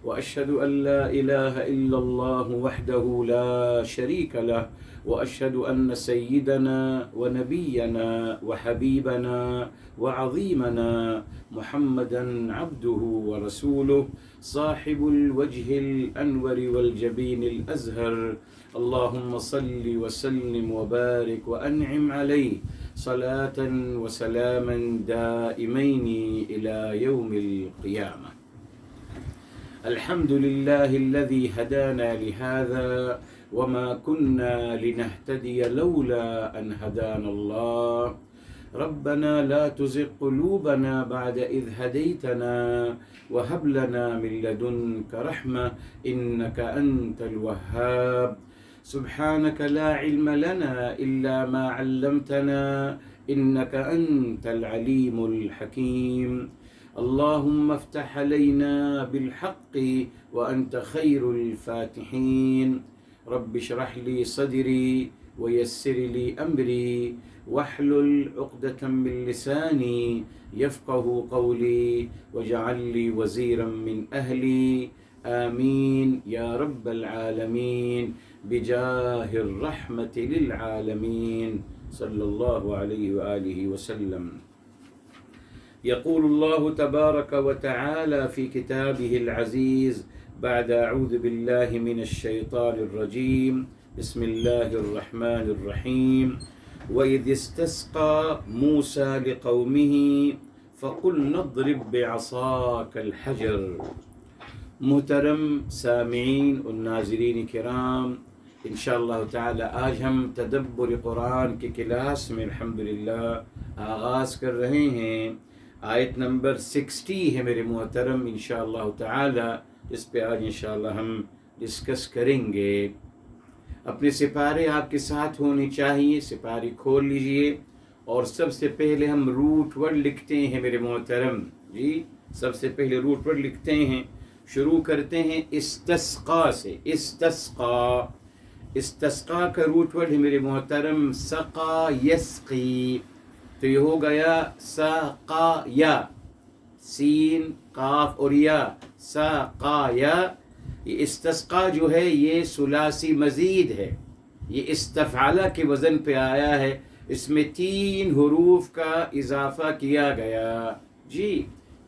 وأشهد أن لا إله إلا الله وحده لا شريك له وأشهد أن سيدنا ونبينا وحبيبنا وعظيمنا محمدا عبده ورسوله صاحب الوجه الأنور والجبين الأزهر اللهم صل وسلم وبارك وأنعم عليه صلاة وسلاما دائمين إلى يوم القيامة. الحمد لله الذي هدانا لهذا وما كنا لنهتدي لولا أن هدانا الله. ربنا لا تزغ قلوبنا بعد إذ هديتنا وهب لنا من لدنك رحمة إنك أنت الوهاب. سبحانك لا علم لنا إلا ما علمتنا إنك أنت العليم الحكيم. اللهم افتح علينا بالحق وأنت خير الفاتحين. رب اشرح لي صدري ويسر لي أمري واحلل عقدة من لساني يفقه قولي واجعل لي وزيرا من أهلي آمين يا رب العالمين بجاه الرحمة للعالمين صلى الله عليه وآله وسلم. يقول الله تبارك وتعالى في كتابه العزيز بعد أعوذ بالله من الشيطان الرجيم بسم الله الرحمن الرحيم. وإذ استسقى موسى لقومه فقلنا اضرب بعصاك الحجر. محترم سامعین اور ناظرین کرام، انشاءاللہ تعالی آج ہم تدبر قرآن کی کلاس میں الحمدللہ آغاز کر رہے ہیں. آیت نمبر 60 ہے میرے محترم، انشاءاللہ تعالی اس پہ آج انشاءاللہ ہم ڈسکس کریں گے. اپنے سپارے آپ کے ساتھ ہونے چاہیے، سپارے کھول لیجئے اور سب سے پہلے ہم روٹ ورڈ لکھتے ہیں میرے محترم. جی سب سے پہلے روٹ ورڈ لکھتے ہیں. شروع کرتے ہیں استسقا سے. استسقا کا روٹ ورڈ ہے میرے محترم سقا یسقی، تو یہ ہو گیا سقا یا، سین قاف اور یا، سقا یا. یہ استسقا جو ہے یہ ثلاثی مزید ہے، یہ استفعلہ کے وزن پہ آیا ہے. اس میں 3 حروف کا اضافہ کیا گیا. جی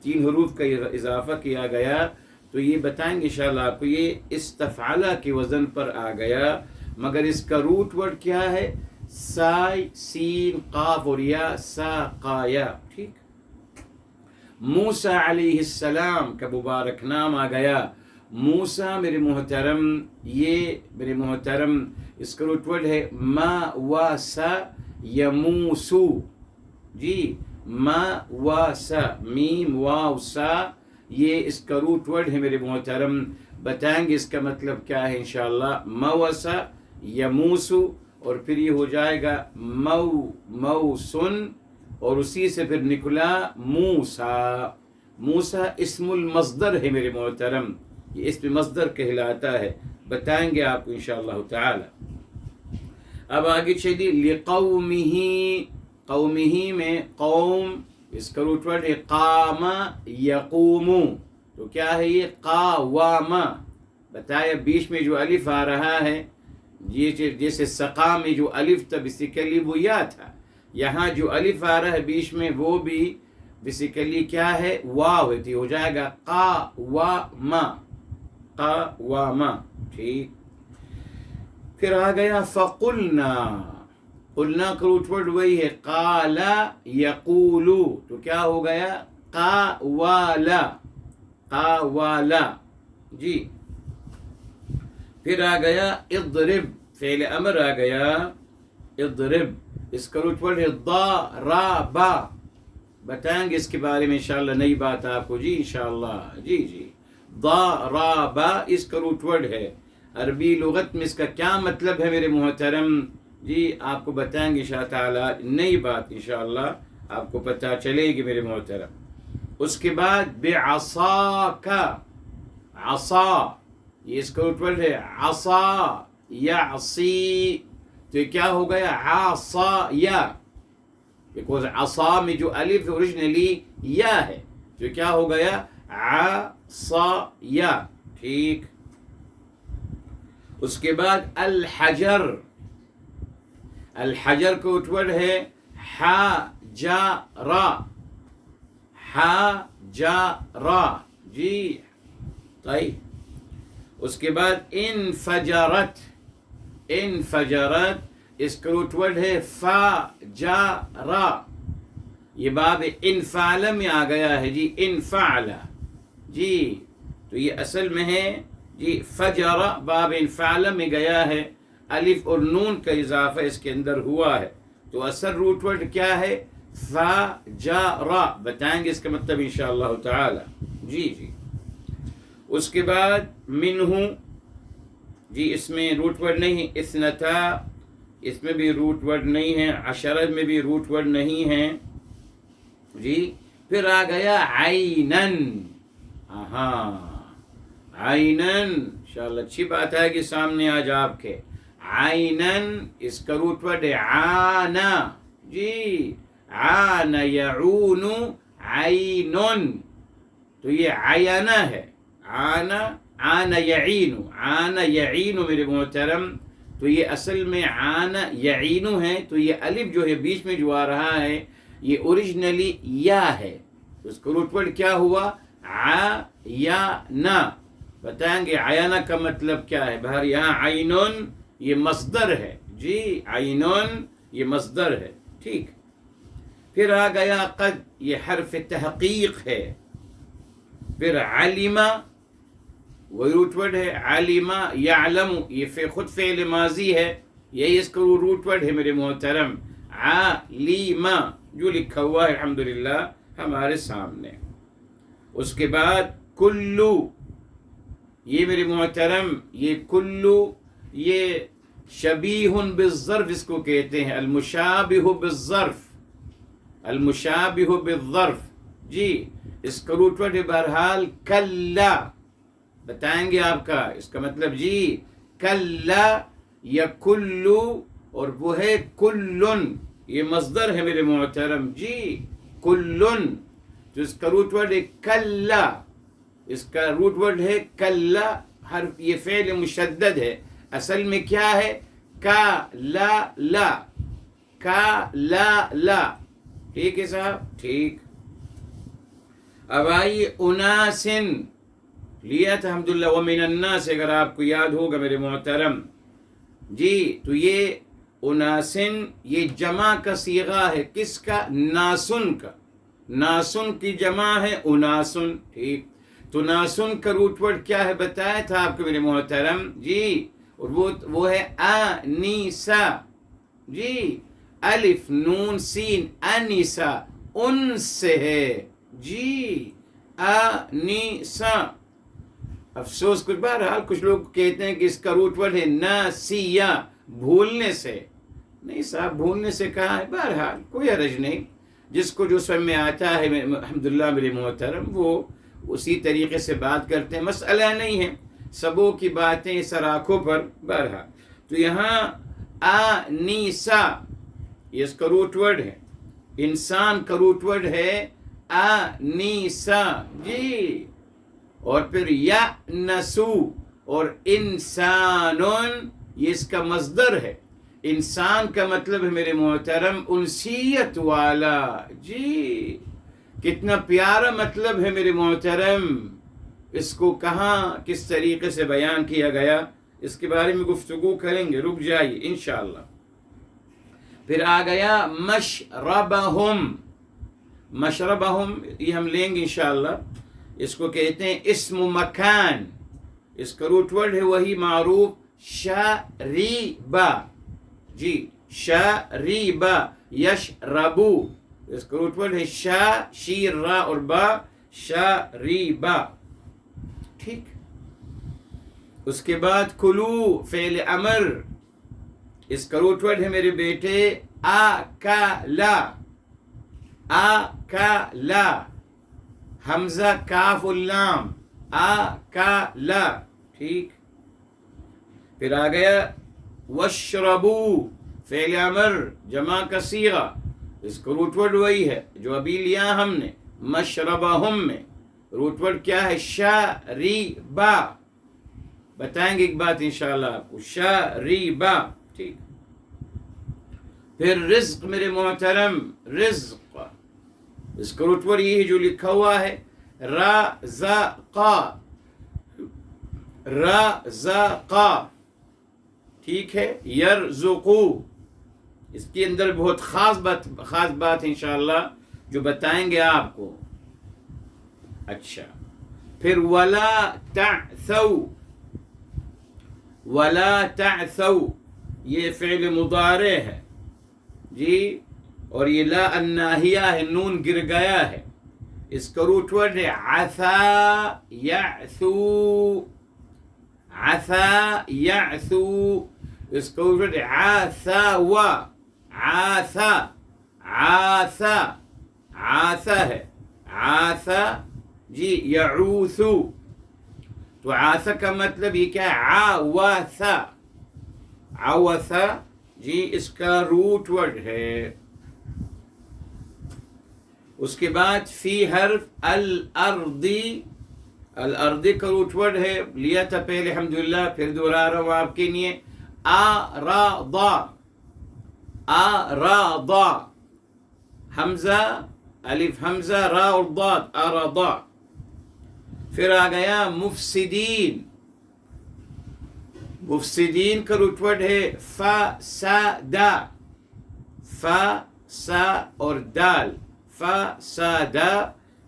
3 حروف کا اضافہ کیا گیا، تو یہ بتائیں گے انشاءاللہ آپ کو. یہ استفعلہ کے وزن پر آ گیا، مگر اس کا روٹ ورڈ کیا ہے؟ سائے سین قاف اور یا، ساقایا. ٹھیک. موسیٰ علیہ السلام کا مبارک نام آ گیا. موسیٰ میرے محترم، یہ میرے محترم اس کا روٹ ورڈ ہے ما و سا یموسو. جی ما و سا، میم واو سا، یہ اس کا روٹ ورڈ ہے میرے محترم. بتائیں گے اس کا مطلب کیا ہے انشاءاللہ. موسا یموسو، اور پھر یہ ہو جائے گا موسن، اور اسی سے پھر نکلا موسیٰ. موسیٰ اسم المصدر ہے میرے محترم، یہ اسم مصدر کہلاتا ہے. بتائیں گے آپ کو انشاءاللہ تعالی. اب آگے چلیے. لقومہ، قومہ میں قوم، اس کا روٹ ورڈ ہے قام یقوم. تو کیا ہے یہ؟ قاوام. بتایا بیچ میں جو الف آ رہا ہے، یہ جیسے سقا میں جو الف تھا بیسیکلی وہ یا تھا، یہاں جو الف آ رہا ہے بیچ میں وہ بھی بیسیکلی کیا ہے؟ واو ہوتی، ہو جائے گا قاوام. قاوام. ٹھیک. پھر آ گیا فقلنا. قلنا کا روٹ ورڈ وہی ہے قال یقولو، تو کیا ہو گیا؟ قاوالا. قاوالا. جی. پھر آ گیا اضرب، فعل امر آ گیا اضرب. اس کا روٹ ورڈ ہے ضربا. بتائیں گے اس کے بارے میں انشاءاللہ نئی بات آپ کو. جی انشاءاللہ. جی ضربا اس کا روٹ ورڈ ہے. عربی لغت میں اس کا کیا مطلب ہے میرے محترم؟ جی آپ کو بتائیں گے انشاء تعالی نئی بات، انشاءاللہ آپ کو پتہ چلے گی میرے محترم. اس کے بعد بعصاک. عصا، یہ اس کا روٹ ورڈ ہے عصا یعصی. تو یہ کیا ہو گیا؟ عصا یا، بیکوز عصا میں جو الف اوریجنلی یا ہے، تو کیا ہو گیا؟ عصا یا. ٹھیک. اس کے بعد الحجر. الحجر کا روٹ ورڈ ہے حجر. حجر جی. طيب. اس کے بعد انفجرت. انفجرت اس کا روٹ ورڈ ہے فجر. یہ باب انفعل میں آ گیا ہے جی. انفعل جی. تو یہ اصل میں ہے جی فجر باب انفعل میں گیا ہے. الف اور نون کا اضافہ اس کے اندر ہوا ہے. تو اصل روٹ ورڈ کیا ہے؟ فجر. بتائیں گے اس کا مطلب انشاءاللہ تعالی. جی جی. اس کے بعد منہ جی. اس میں روٹ ورڈ نہیں ہے. اثنتا اس میں بھی روٹ ورڈ نہیں ہے. عشرہ میں بھی روٹ ورڈ نہیں ہے جی. پھر آ گیا عینن. عینن انشاءاللہ اچھی بات ہے کہ سامنے آج آپ کے عینن اس کا روٹ ورڈ ہے عانا جی. عان یعون عینن. تو یہ عینہ ہے. عان یعین. عان یعین میرے محترم. تو یہ اصل میں عان یعین ہے. تو یہ الف جو ہے بیچ میں جو آ رہا ہے یہ اوریجنلی یا ہے. اس کا روٹ ورڈ کیا ہوا؟ عیانا. بتائیں گے عیانا کا مطلب کیا ہے؟ بہر یہاں عینون یہ مصدر ہے جی. عینون یہ مصدر ہے. ٹھیک. پھر آ گیا قد. یہ حرف تحقیق ہے. پھر علما وہ روٹ ورڈ ہے. علما یعلم یہ خود فعل ماضی ہے. یہی اس کا روٹ ورڈ ہے میرے محترم. علیما جو لکھا ہوا ہے الحمدللہ ہمارے سامنے. اس کے بعد کلو. یہ میرے محترم یہ کلو یہ شبیہ بالظرف اس کو کہتے ہیں. المشابہ بالظرف. المشابہ بالظرف جی. اس کا روٹ ورڈ ہے بہرحال کلا. بتائیں گے آپ کا اس کا مطلب جی. کلا یا کلو اور وہ ہے کلن. یہ مصدر ہے میرے محترم جی. کلن. تو اس کا روٹ ورڈ ہے کلا. اس کا روٹ ورڈ ہے کلا. حرف یہ فعل مشدد ہے. اصل میں کیا ہے؟ کا لا لا. کا لا لا. ٹھیک ہے صاحب. ٹھیک. اب آئیے اناسن. لیا تھا الحمدللہ ومن الناس اگر آپ کو یاد ہوگا میرے محترم جی. تو یہ اناسن یہ جمع کا صیغہ ہے. کس کا؟ ناسن کا. ناسن کی جمع ہے اناسن. ٹھیک. تو ناسن کا روٹ ورڈ کیا ہے بتایا تھا آپ کو میرے محترم جی. اور وہ ہے انیسا جی. الف نون سین انیسا ان سے ہے جی. انیسا. افسوس کچھ بہرحال کچھ لوگ کہتے ہیں کہ اس کا روٹ ورڈ ہے ناسیہ بھولنے سے. نہیں صاحب بھولنے سے کہا ہے. بہرحال کوئی حرج نہیں. جس کو جو سمجھ میں آتا ہے الحمدللہ میرے محترم وہ اسی طریقے سے بات کرتے ہیں. مسئلہ نہیں ہے. سبوں کی باتیں سراخوں پر. بہرحال تو یہاں انیسا یہ اس کا روٹ ورڈ ہے. انسان کا روٹ ورڈ ہے انیسا جی. اور پھر یأنسو اور انسانون یہ اس کا مصدر ہے. انسان کا مطلب ہے میرے محترم انسیت والا جی. کتنا پیارا مطلب ہے میرے محترم. اس کو کہاں کس طریقے سے بیان کیا گیا اس کے بارے میں گفتگو کریں گے. رک جائیے انشاءاللہ. پھر آ گیا مشربہم. مشربہم یہ ہم لیں گے انشاءاللہ. اس کو کہتے ہیں اسم مکان. اس کا روٹ ورڈ ہے وہی معروف شریبا جی. شریبا یشربو. اس کا روٹ ورڈ ہے شا شیر را اور با شریبا. ٹھیک. اس کے بعد کلو فعل امر. اس کا روٹ ورڈ ہے میرے بیٹے آکلا. آکلا. حمزہ کاف اللام آکلا. ٹھیک. پھر آ گیا وشربو فعل امر جمع کا صیغہ. اس کا روٹ ورڈ وہی ہے جو ابھی لیا ہم نے مشربہم میں. روٹ ورڈ کیا ہے؟ شریبا. بتائیں گے ایک بات انشاءاللہ آپ کو. شریبا. ٹھیک. پھر رزق میرے محترم، رزق اس کا روٹ ورڈ یہ ہے جو لکھا ہوا ہے رزقا. رزقا. ٹھیک ہے. یرزقو. اس کے اندر بہت خاص بات انشاءاللہ جو بتائیں گے آپ کو. اچھا. پھر ولا تعثوا. ولا تعثوا یہ فعل مضارع ہے جی، اور یہ لا الناہیہ ہے، نون گر گیا ہے. اس کا روٹ ورڈ ہے عثا یعثو. عثا یعثو. اس کا روٹ ورڈ ہے عاثوا. عاثا. عاثا. عاثا ہے. عاثا جی یعوثو. تو عاثا کا مطلب یہ کیا ہے؟ عاوثا. عاوثا جی اس کا روٹ ورڈ ہے. اس کے بعد فی حرف الارضی. الارضی کا روٹ ورڈ ہے، لیا تھا پہلے الحمدللہ، پھر دوہرا رہا ہوں آپ کے لیے. آراضا. آراضا. حمزہ الف حمزہ را اور ضاد. آراضا. پھر آ گیا مفسدین. مفسدین کا روٹ ورڈ ہے فسادا. فا سا اور دال. فسادا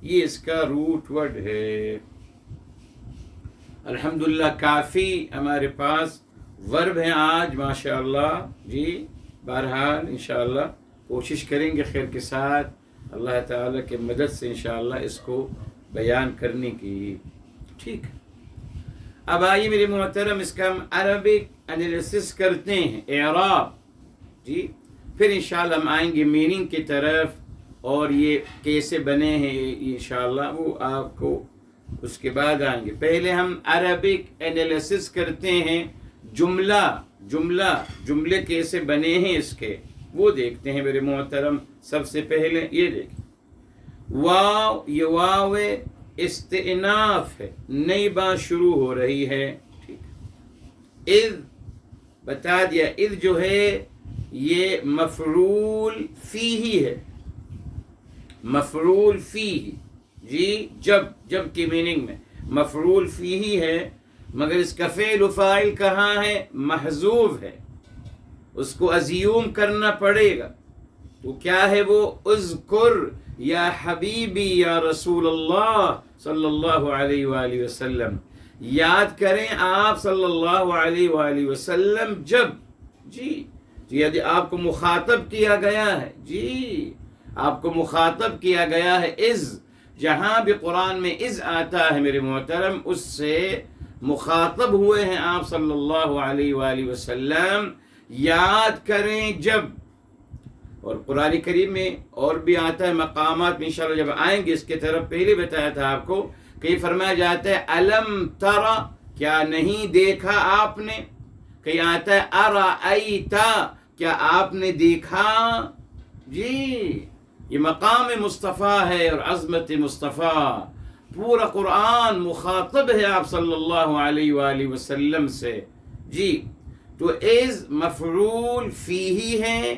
یہ اس کا روٹ ورڈ ہے. الحمدللہ کافی ہمارے پاس ورب ہیں آج ماشاءاللہ جی. بہرحال انشاءاللہ کوشش کریں گے خیر کے ساتھ اللہ تعالیٰ کی مدد سے انشاءاللہ اس کو بیان کرنے کی. ٹھیک. اب آئیے میرے محترم اس کا ہم عربک انالیسس کرتے ہیں، اعراب جی. پھر انشاءاللہ ہم آئیں گے میننگ کی طرف اور یہ کیسے بنے ہیں انشاءاللہ وہ آپ کو اس کے بعد آئیں گے. پہلے ہم عربک انالیسس کرتے ہیں. جملے کیسے بنے ہیں اس کے وہ دیکھتے ہیں میرے محترم. سب سے پہلے یہ دیکھیں واو. یہ واو استئناف ہے، نئی بات شروع ہو رہی ہے. ٹھیک. اذ بتا دیا. اذ جو ہے یہ مفعول فیہ ہے. مفعول فیہ جی جب کی میننگ میں مفعول فیہ ہے، مگر اس کا فعل و فاعل کہاں ہے؟ محذوف ہے. اس کو ازیوم کرنا پڑے گا. تو کیا ہے وہ؟ اذکر یا حبیبی یا رسول اللہ صلی اللہ علیہ وآلہ وسلم. یاد کریں آپ صلی اللہ علیہ وآلہ وسلم جب جی. تو یعنی آپ کو مخاطب کیا گیا ہے جی. آپ کو مخاطب کیا گیا ہے. اذ جہاں بھی قرآن میں اذ آتا ہے میرے محترم اس سے مخاطب ہوئے ہیں آپ صلی اللہ علیہ وآلہ وسلم. یاد کریں جب. اور قرآن کریم میں اور بھی آتا ہے مقامات میں انشاءاللہ جب آئیں گے اس کے طرف. پہلے بتایا تھا آپ کو کہیں فرمایا جاتا ہے الم ترى کیا نہیں دیکھا آپ نے. کہیں آتا ہے ارأیتا کیا آپ نے دیکھا جی. یہ مقام مصطفیٰ ہے اور عظمت مصطفیٰ. پورا قرآن مخاطب ہے آپ صلی اللہ علیہ وآلہ وسلم سے جی. تو اذ مفعول فیہ ہے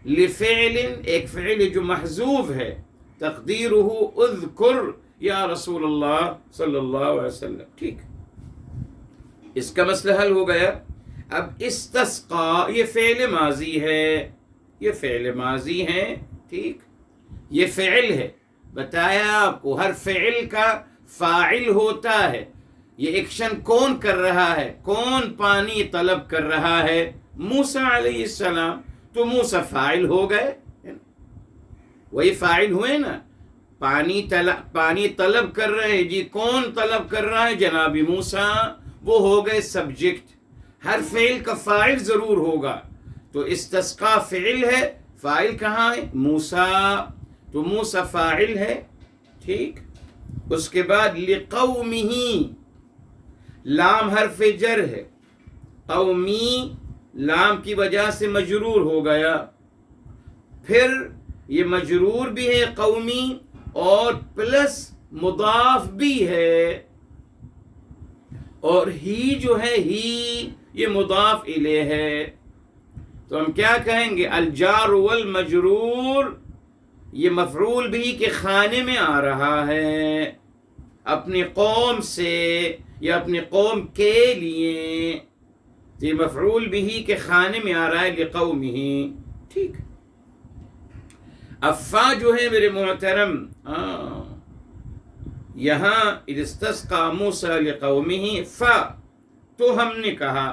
لفعل، ایک فعل جو محذوف ہے. تقدیرہ اذکر یا رسول اللہ صلی اللہ علیہ وسلم. ٹھیک. اس کا مسئلہ حل ہو گیا. اب استسقا یہ فعل ماضی ہے. یہ فعل ماضی ہے. ٹھیک. یہ فعل ہے. بتایا آپ کو ہر فعل کا فاعل ہوتا ہے. یہ ایکشن کون کر رہا ہے؟ کون پانی طلب کر رہا ہے؟ موسیٰ علیہ السلام. تو موسیٰ فاعل ہو گئے. وہی فاعل ہوئے نا. پانی طلب کر رہے ہیں جی. کون طلب کر رہا ہے؟ جناب موسیٰ. وہ ہو گئے سبجیکٹ. ہر فعل کا فاعل ضرور ہوگا. تو استسقا فعل ہے. فاعل کہاں ہے؟ موسیٰ. تو موسیٰ فاعل ہے. ٹھیک. اس کے بعد لقومہ لام حرف جر ہے. قومی لام کی وجہ سے مجرور ہو گیا. پھر یہ مجرور بھی ہے قومی اور پلس مضاف بھی ہے. اور ہی جو ہے ہی یہ مضاف الیہ ہے، تو ہم کیا کہیں گے؟ الجار والمجرور یہ مفعول بھی کے خانے میں آ رہا ہے، اپنی قوم سے یا اپنی قوم کے لیے، تو یہ مفعول بھی کے خانے میں آ رہا ہے لقومہ. ٹھیک. اب فا جو ہے میرے محترم، یہاں اذ استسقى موسیٰ لقومہ، فا تو ہم نے کہا،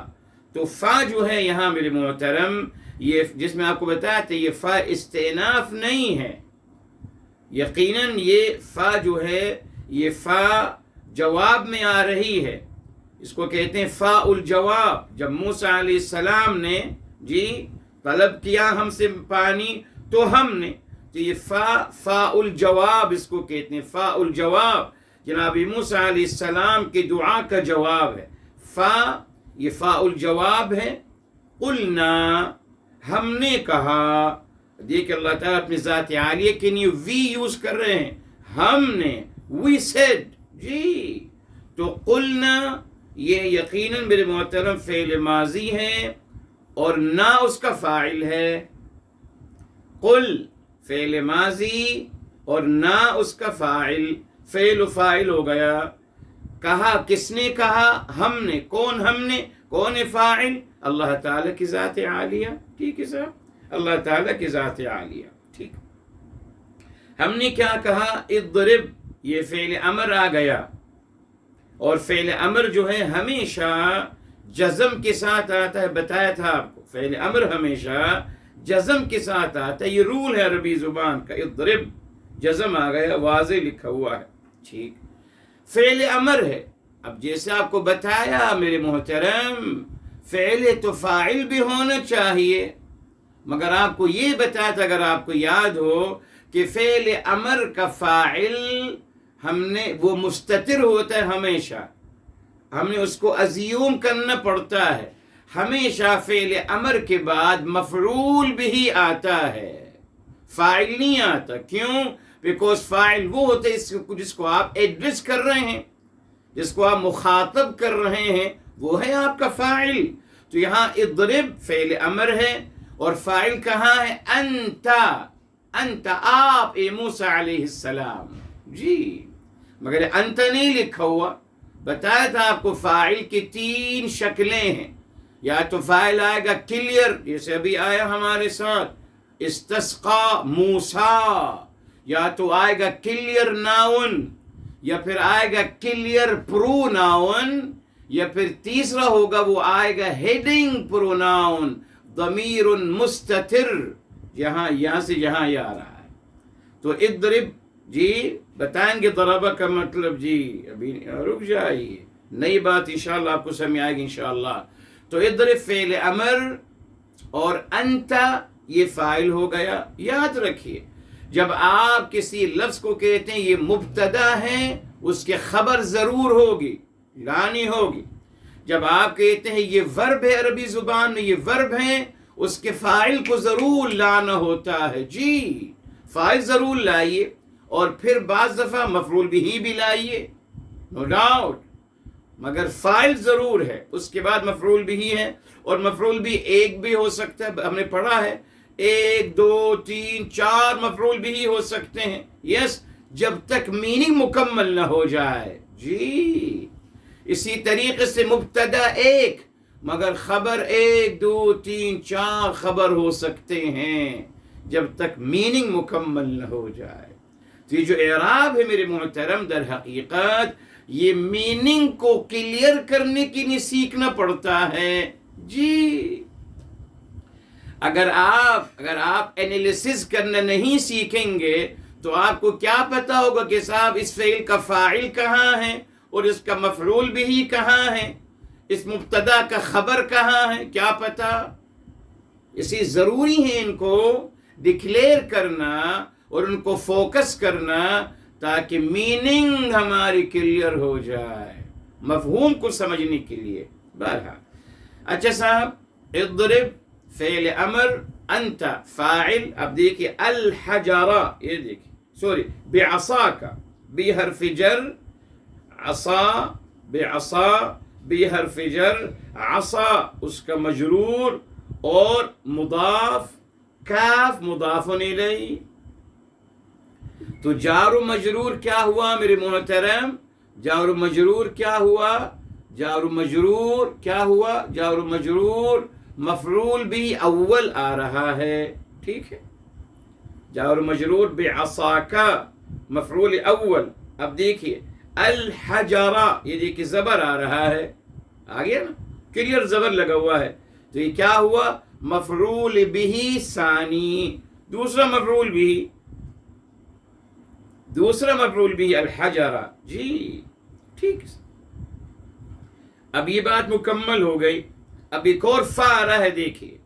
تو فا جو ہے یہاں میرے محترم، یہ جس میں آپ کو بتایا تھا یہ فا استئناف نہیں ہے، یقیناً یہ فا جو ہے یہ فا جواب میں آ رہی ہے، اس کو کہتے ہیں فا الجواب. جب موسیٰ علیہ السلام نے طلب کیا ہم سے پانی تو ہم نے، تو یہ فا الجواب اس کو کہتے ہیں، فا الجواب جناب موسیٰ علیہ السلام کی دعا کا جواب ہے. یہ فا الجواب ہے. قلنا ہم نے کہا، دیکھ اللہ تعالیٰ اپنی ذات عالیہ کے لیے وی یوز کر رہے ہیں، ہم نے، وی سیڈ. جی تو قلنا یہ یقیناً میرے محترم فعل ماضی ہے اور نہ اس کا فاعل ہے. قل فعل ماضی اور نہ اس کا فاعل، فعل و فاعل ہو گیا. کہا کس نے کہا؟ ہم نے. کون ہم نے؟ کون فاعل؟ اللہ تعالیٰ کی ذات عالیہ. ٹھیک ہے صاحب، اللہ تعالیٰ کی ذات عالیہ. ٹھیک. ہم نے کیا کہا؟ اضرب، یہ فعل امر آ گیا، اور فعل امر جو ہے ہمیشہ جزم کے ساتھ آتا ہے. بتایا تھا آپ کو فعل امر ہمیشہ جزم کے ساتھ آتا ہے، یہ رول ہے عربی زبان کا. اضرب جزم آ گیا، واضح لکھا ہوا ہے. ٹھیک. فعل امر ہے. اب جیسے آپ کو بتایا میرے محترم، فعل تو فاعل بھی ہونا چاہیے، مگر آپ کو یہ بتایا تھا، اگر آپ کو یاد ہو، کہ فعل امر کا فاعل ہم نے وہ مستتر ہوتا ہے ہمیشہ، ہم نے اس کو ازیوم کرنا پڑتا ہے. ہمیشہ فعل امر کے بعد مفعول بھی آتا ہے، فاعل نہیں آتا. کیوں؟ بیکوز فاعل وہ ہوتا ہے جس کو آپ ایڈریس کر رہے ہیں، جس کو آپ مخاطب کر رہے ہیں، وہ ہے آپ کا فاعل. تو یہاں اضرب فعل امر ہے، اور فاعل کہاں ہے؟ انت آپ اے موسیٰ علیہ السلام. جی مگر انت نہیں لکھا ہوا. بتایا تھا آپ کو فاعل کی 3 شکلیں ہیں. یا تو فاعل آئے گا کلیئر، جیسے ابھی آیا ہمارے ساتھ استسقا موسیٰ، یا تو آئے گا کلیئر ناؤن، یا پھر آئے گا کلیئر پروناؤن، یا پھر تیسرا ہوگا وہ آئے گا ہیڈنگ پروناؤن، ضمیر مستتر، یہاں سے جہاں یہ آ رہا ہے. تو اضرب جی بتائیں گے ضربہ کا مطلب. جی ابھی رک جائیے، نئی بات انشاءاللہ آپ کو سمجھ آئے گی انشاءاللہ. تو اضرب فعل امر اور انت یہ فاعل ہو گیا. یاد رکھیے جب آپ کسی لفظ کو کہتے ہیں یہ مبتدا ہے، اس کے خبر ضرور ہوگی، لانی ہوگی. جب آپ کہتے ہیں یہ ورب ہے، عربی زبان میں یہ ورب ہے، اس کے فاعل کو ضرور لانا ہوتا ہے. جی فاعل ضرور لائیے، اور پھر بعض دفعہ مفعول بھی لائیے، نو ڈاؤٹ، مگر فاعل ضرور ہے، اس کے بعد مفعول بھی ہے. اور مفعول بھی ایک بھی ہو سکتا ہے، ہم نے پڑھا ہے 1 2 3 4 مفعول بھی ہو سکتے ہیں. یس جب تک میننگ مکمل نہ ہو جائے. جی اسی طریقے سے مبتدا ایک مگر خبر 1 2 3 4 خبر ہو سکتے ہیں جب تک میننگ مکمل نہ ہو جائے. تو یہ جو اعراب ہے میرے محترم، در حقیقت یہ میننگ کو کلیئر کرنے کے لیے سیکھنا پڑتا ہے. جی اگر آپ انالیسس کرنا نہیں سیکھیں گے تو آپ کو کیا پتا ہوگا کہ صاحب اس فعل کا فاعل کہاں ہے اور اس کا مفعول بھی کہاں ہے، اس مبتدا کا خبر کہاں ہے، کیا پتا. اسی ضروری ہے ان کو ڈکلیئر کرنا اور ان کو فوکس کرنا تاکہ میننگ ہماری کلیئر ہو جائے، مفہوم کو سمجھنے کے لیے. بہرحال اچھا صاحب، اضرب فعل امر، انت فاعل. اب دیکھیے الحجرہ، یہ دیکھیے سوری بعصا کا، بی حرف جر، عصا بعصا بی حرف جر، عصا اس کا مجرور، اور مضاف کاف مضاف الیہ. تو جار و مجرور کیا ہوا میرے محترم؟ جار و مجرور کیا ہوا؟ جار و مجرور کیا ہوا؟ جار و مجرور مفعول بھی اول آ رہا ہے. ٹھیک ہے، جار و مجرور بعصاک مفعول اول. اب دیکھیے الحجرہ، یہ دیکھیے زبر آ رہا ہے، آ گیا نا، کلیئر زبر لگا ہوا ہے. تو یہ کیا ہوا؟ مفعول بھی ثانی، دوسرا مفعول بھی، دوسرا مفعول بھی الحجرہ. جی ٹھیک. اب یہ بات مکمل ہو گئی. اب ایک اور فا آ رہا ہے، دیکھیے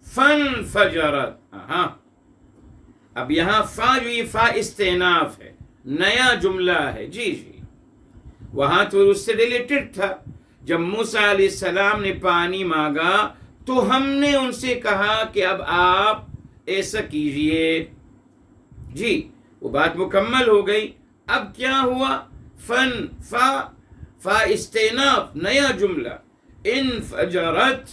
فانفجرت. ہاں اب یہاں فا جو یہ فا استئناف ہے، نیا جملہ ہے. جی جی، وہاں تو اس سے ریلیٹڈ تھا. جب موسیٰ علیہ السلام نے پانی مانگا تو ہم نے ان سے کہا کہ اب آپ ایسا کیجئے. جی وہ بات مکمل ہو گئی. اب کیا ہوا؟ فا استئناف، نیا جملہ. انفجرت،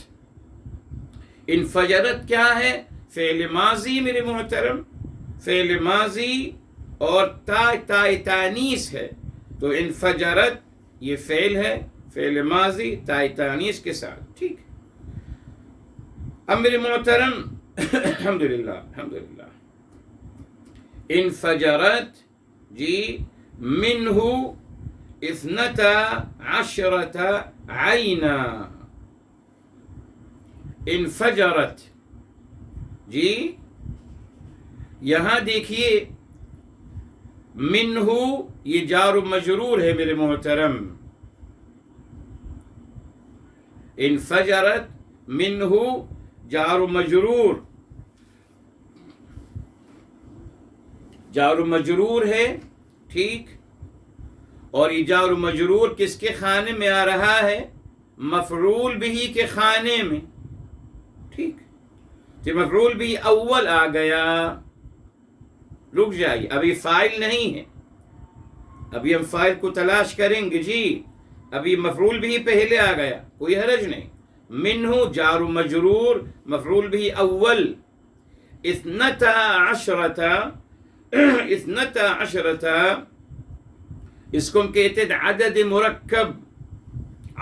انفجرت کیا ہے؟ فعل ماضی میرے محترم، فعل ماضی اور تا تانیث ہے. تو انفجرت یہ فعل ہے، فعل ماضی تا تانیث کے ساتھ. ٹھیک. اب میرے محترم الحمدللہ الحمدللہ، انفجرت جی منہ اثنتا عشرت عینا. انفجرت جی یہاں دیکھیے منہ یہ جار و مجرور ہے میرے محترم. انفجرت منہ جار و مجرور، جار و مجرور ہے. ٹھیک. اور یہ جار و مجرور کس کے خانے میں آ رہا ہے؟ مفعول بھی کے خانے میں. ٹھیک. کہ مفعول بھی اول آ گیا. رک جائیے، ابھی فاعل نہیں ہے، ابھی ہم فاعل کو تلاش کریں گے. جی ابھی مفعول بھی پہلے آ گیا، کوئی حرج نہیں. منہ جار و مجرور مفعول بھی اول. اثنتا عشرت، اثنتا عشرت اس کو ہم کہتے ہیں عدد مرکب،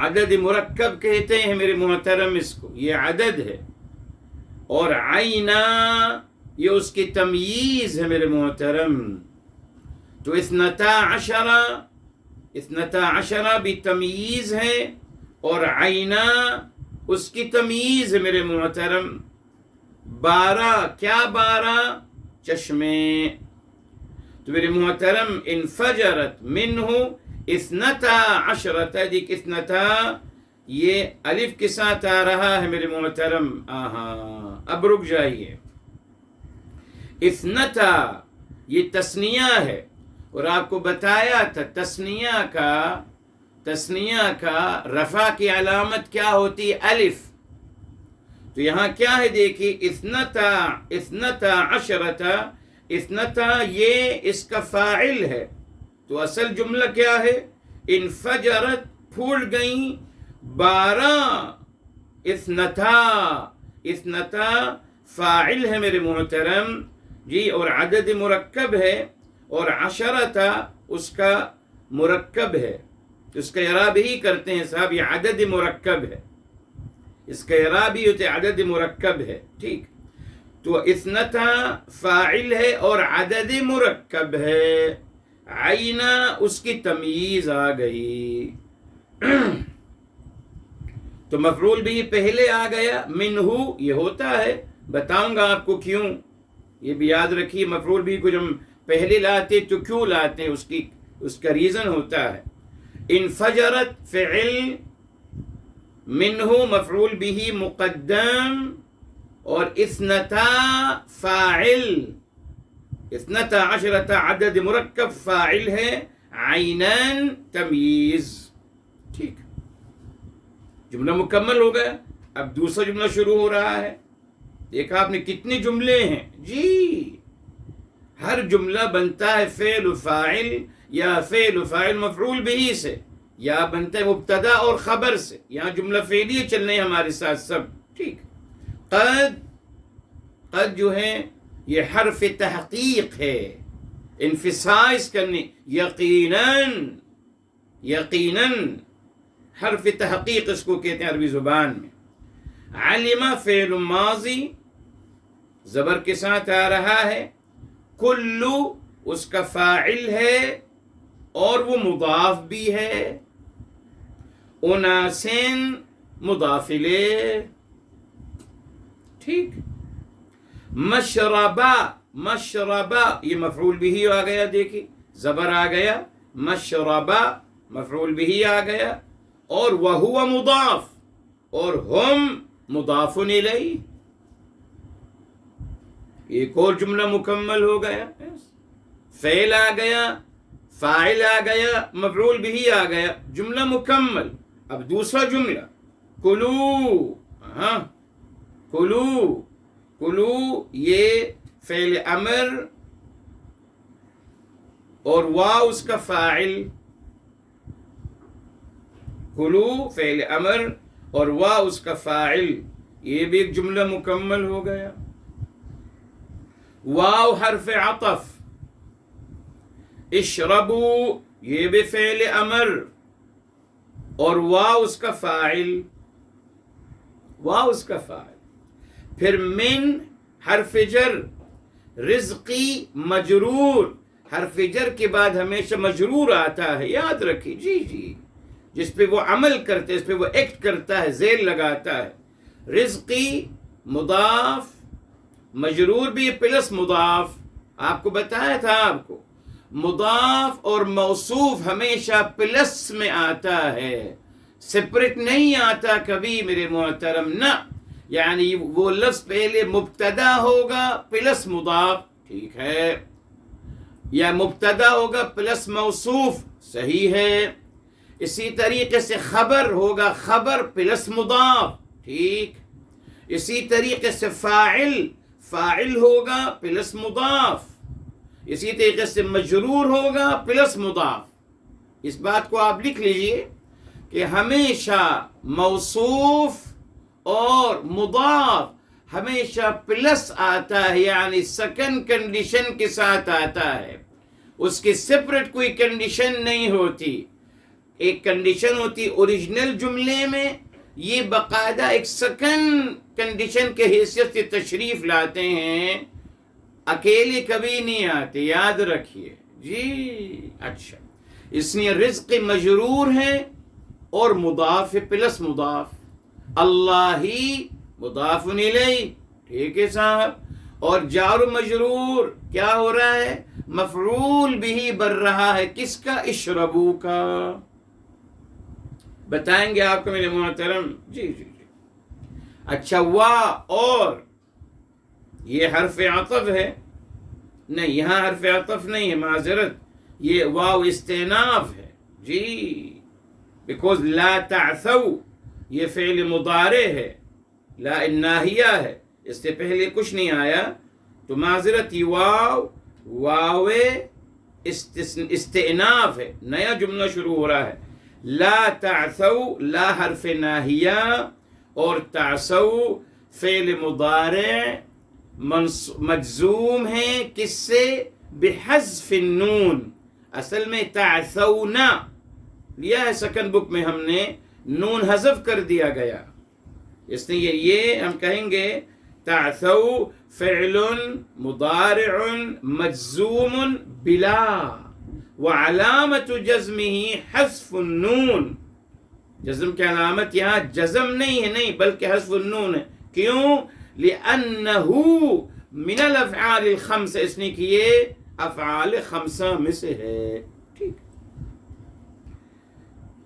عدد مرکب کہتے ہیں میرے محترم اس کو. یہ عدد ہے. اور عینا یہ اس کی تمییز ہے میرے محترم. تو اثنتا عشرہ، اثنتا عشرہ بھی تمییز ہے، اور عینا اس کی تمییز ہے میرے محترم. 12 کیا؟ 12 چشمے. تو میرے محترم انفجرت منہ اثنتا عشرت، دیکھ اثنتا یہ الف کے ساتھ آ رہا ہے میرے محترم. اب رک جائیے. اثنتا یہ تثنیہ ہے، اور آپ کو بتایا تھا تثنیہ کا رفع کی علامت کیا ہوتی ہے؟ الف. تو یہاں کیا ہے دیکھیے اثنتا عشرت، اثنتا یہ اس کا فاعل ہے. تو اصل جملہ کیا ہے؟ انفجرت پھوٹ گئیں 12. اثنتا، اثنتا فاعل ہے میرے محترم جی، اور عدد مرکب ہے، اور عشرت اس کا مرکب ہے. اس کا اعراب ہی کرتے ہیں صاحب، یہ عدد مرکب ہے، اس کا اعراب ہی ہوتے عدد مرکب ہے. ٹھیک. تو اثنتا فاعل ہے اور عدد مرکب ہے. عینا اس کی تمییز آ گئی. تو مفعول بھی پہلے آ گیا. منہ یہ ہوتا ہے، بتاؤں گا آپ کو کیوں. یہ بھی یاد رکھیے، مفعول بھی کو جب پہلے لاتے تو کیوں لاتے ہیں، اس کا ریزن ہوتا ہے. انفجرت فعل، منہ مفعول به مقدم، اور اثنتا فاعل. اثنتا عشرت عدد مرکب فاعل ہے، عینان تمییز. ٹھیک. جملہ مکمل ہو گیا. اب دوسرا جملہ شروع ہو رہا ہے. دیکھا آپ نے کتنے جملے ہیں جی. ہر جملہ بنتا ہے فعل و فاعل یا فعل و فاعل مفعول به سے. یا بنتا ہے مبتدا اور خبر سے. یہاں جملہ فعلیہ چل رہے ہیں ہمارے ساتھ سب. ٹھیک. قد جو ہے یہ حرف تحقیق ہے، انفسائز کرنے. یقیناً حرف تحقیق اس کو کہتے ہیں عربی زبان میں. علم فعل ماضی زبر کے ساتھ آ رہا ہے. کلو اس کا فاعل ہے اور وہ مضاف بھی ہے. اناسن مضاف الیہ. ٹھیک. مشربہ یہ مفعول بھی آ گیا. دیکھیے زبر آ گیا، مشربہ مفعول بھی آ گیا، اور وہو مضاف اور ہم مضاف الیہ. ایک اور جملہ مکمل ہو گیا. فعل آ گیا، فاعل آ گیا، مفعول بھی آ گیا، جملہ مکمل. اب دوسرا جملہ کلو. کلو یہ فعل امر اور واو اس کا فاعل. کلو فعل امر اور واو اس کا فاعل، یہ بھی ایک جملہ مکمل ہو گیا. واو حرف عطف. اشربو یہ بھی فعل امر اور واو اس کا فاعل. پھر من حرف جر. رزقی مجرور. حرف جر کے بعد ہمیشہ مجرور آتا ہے، یاد رکھیے. جی جس پہ وہ عمل کرتے، اس پہ وہ ایکٹ کرتا ہے، زیر لگاتا ہے. رزقی مضاف، مجرور بھی پلس مضاف. آپ کو بتایا تھا آپ کو مضاف اور موصوف ہمیشہ پلس میں آتا ہے، سپریٹ نہیں آتا کبھی میرے محترم. نہ یعنی وہ لفظ پہلے مبتدا ہوگا پلس مضاف، ٹھیک ہے، یا مبتدا ہوگا پلس موصوف، صحیح ہے. اسی طریقے سے خبر ہوگا خبر پلس مضاف، ٹھیک. اسی طریقے سے فاعل ہوگا پلس مضاف. اسی طریقے سے مجرور ہوگا پلس مضاف. اس بات کو آپ لکھ لیجئے کہ ہمیشہ موصوف اور مضاف ہمیشہ پلس آتا ہے، یعنی سیکنڈ کنڈیشن کے ساتھ آتا ہے. اس کی سپریٹ کوئی کنڈیشن نہیں ہوتی. ایک کنڈیشن ہوتی اوریجنل جملے میں، یہ باقاعدہ ایک سیکنڈ کنڈیشن کے حیثیت سے تشریف لاتے ہیں، اکیلے کبھی نہیں آتے، یاد رکھیے. جی اچھا. اس لیے رزق مجرور ہے اور مضاف پلس مضاف. اللہ ہی مضاف الیہ، ٹھیک ہے صاحب. اور جار و مجرور کیا ہو رہا ہے؟ مفعول بھی بن رہا ہے. کس کا؟ اشربو کا. بتائیں گے آپ کو میرے محترم. جی. اچھا. وا اور یہ حرف عطف ہے؟ نہیں، یہاں حرف عطف نہیں ہے، معذرت، یہ واو استئناف ہے. جی بیکوز لا تعثوا یہ فعل مضارع ہے، لا الناہیہ ہے، اس سے پہلے کچھ نہیں آیا، تو معذرت یہ واو استئناف ہے، نیا جملہ شروع ہو رہا ہے. لا تعثوا لا حرف ناہیہ اور تعثوا فعل مضارع مجزوم ہے. کس سے؟ بحذف النون. اصل میں تعثونا لیا ہے، سیکنڈ بک میں ہم نے نون حذف کر دیا گیا، اس لیے یہ ہم کہیں گے تعثوا فعل مضارع مجزوم بلا وعلامت جزمه حذف النون. جزم کی علامت یہاں جزم نہیں ہے، نہیں بلکہ حذف النون ہے. کیوں؟ لأنه من الافعال الخمسہ، اس نے کہ یہ افعال خمسہ میں سے ہے. ٹھیک.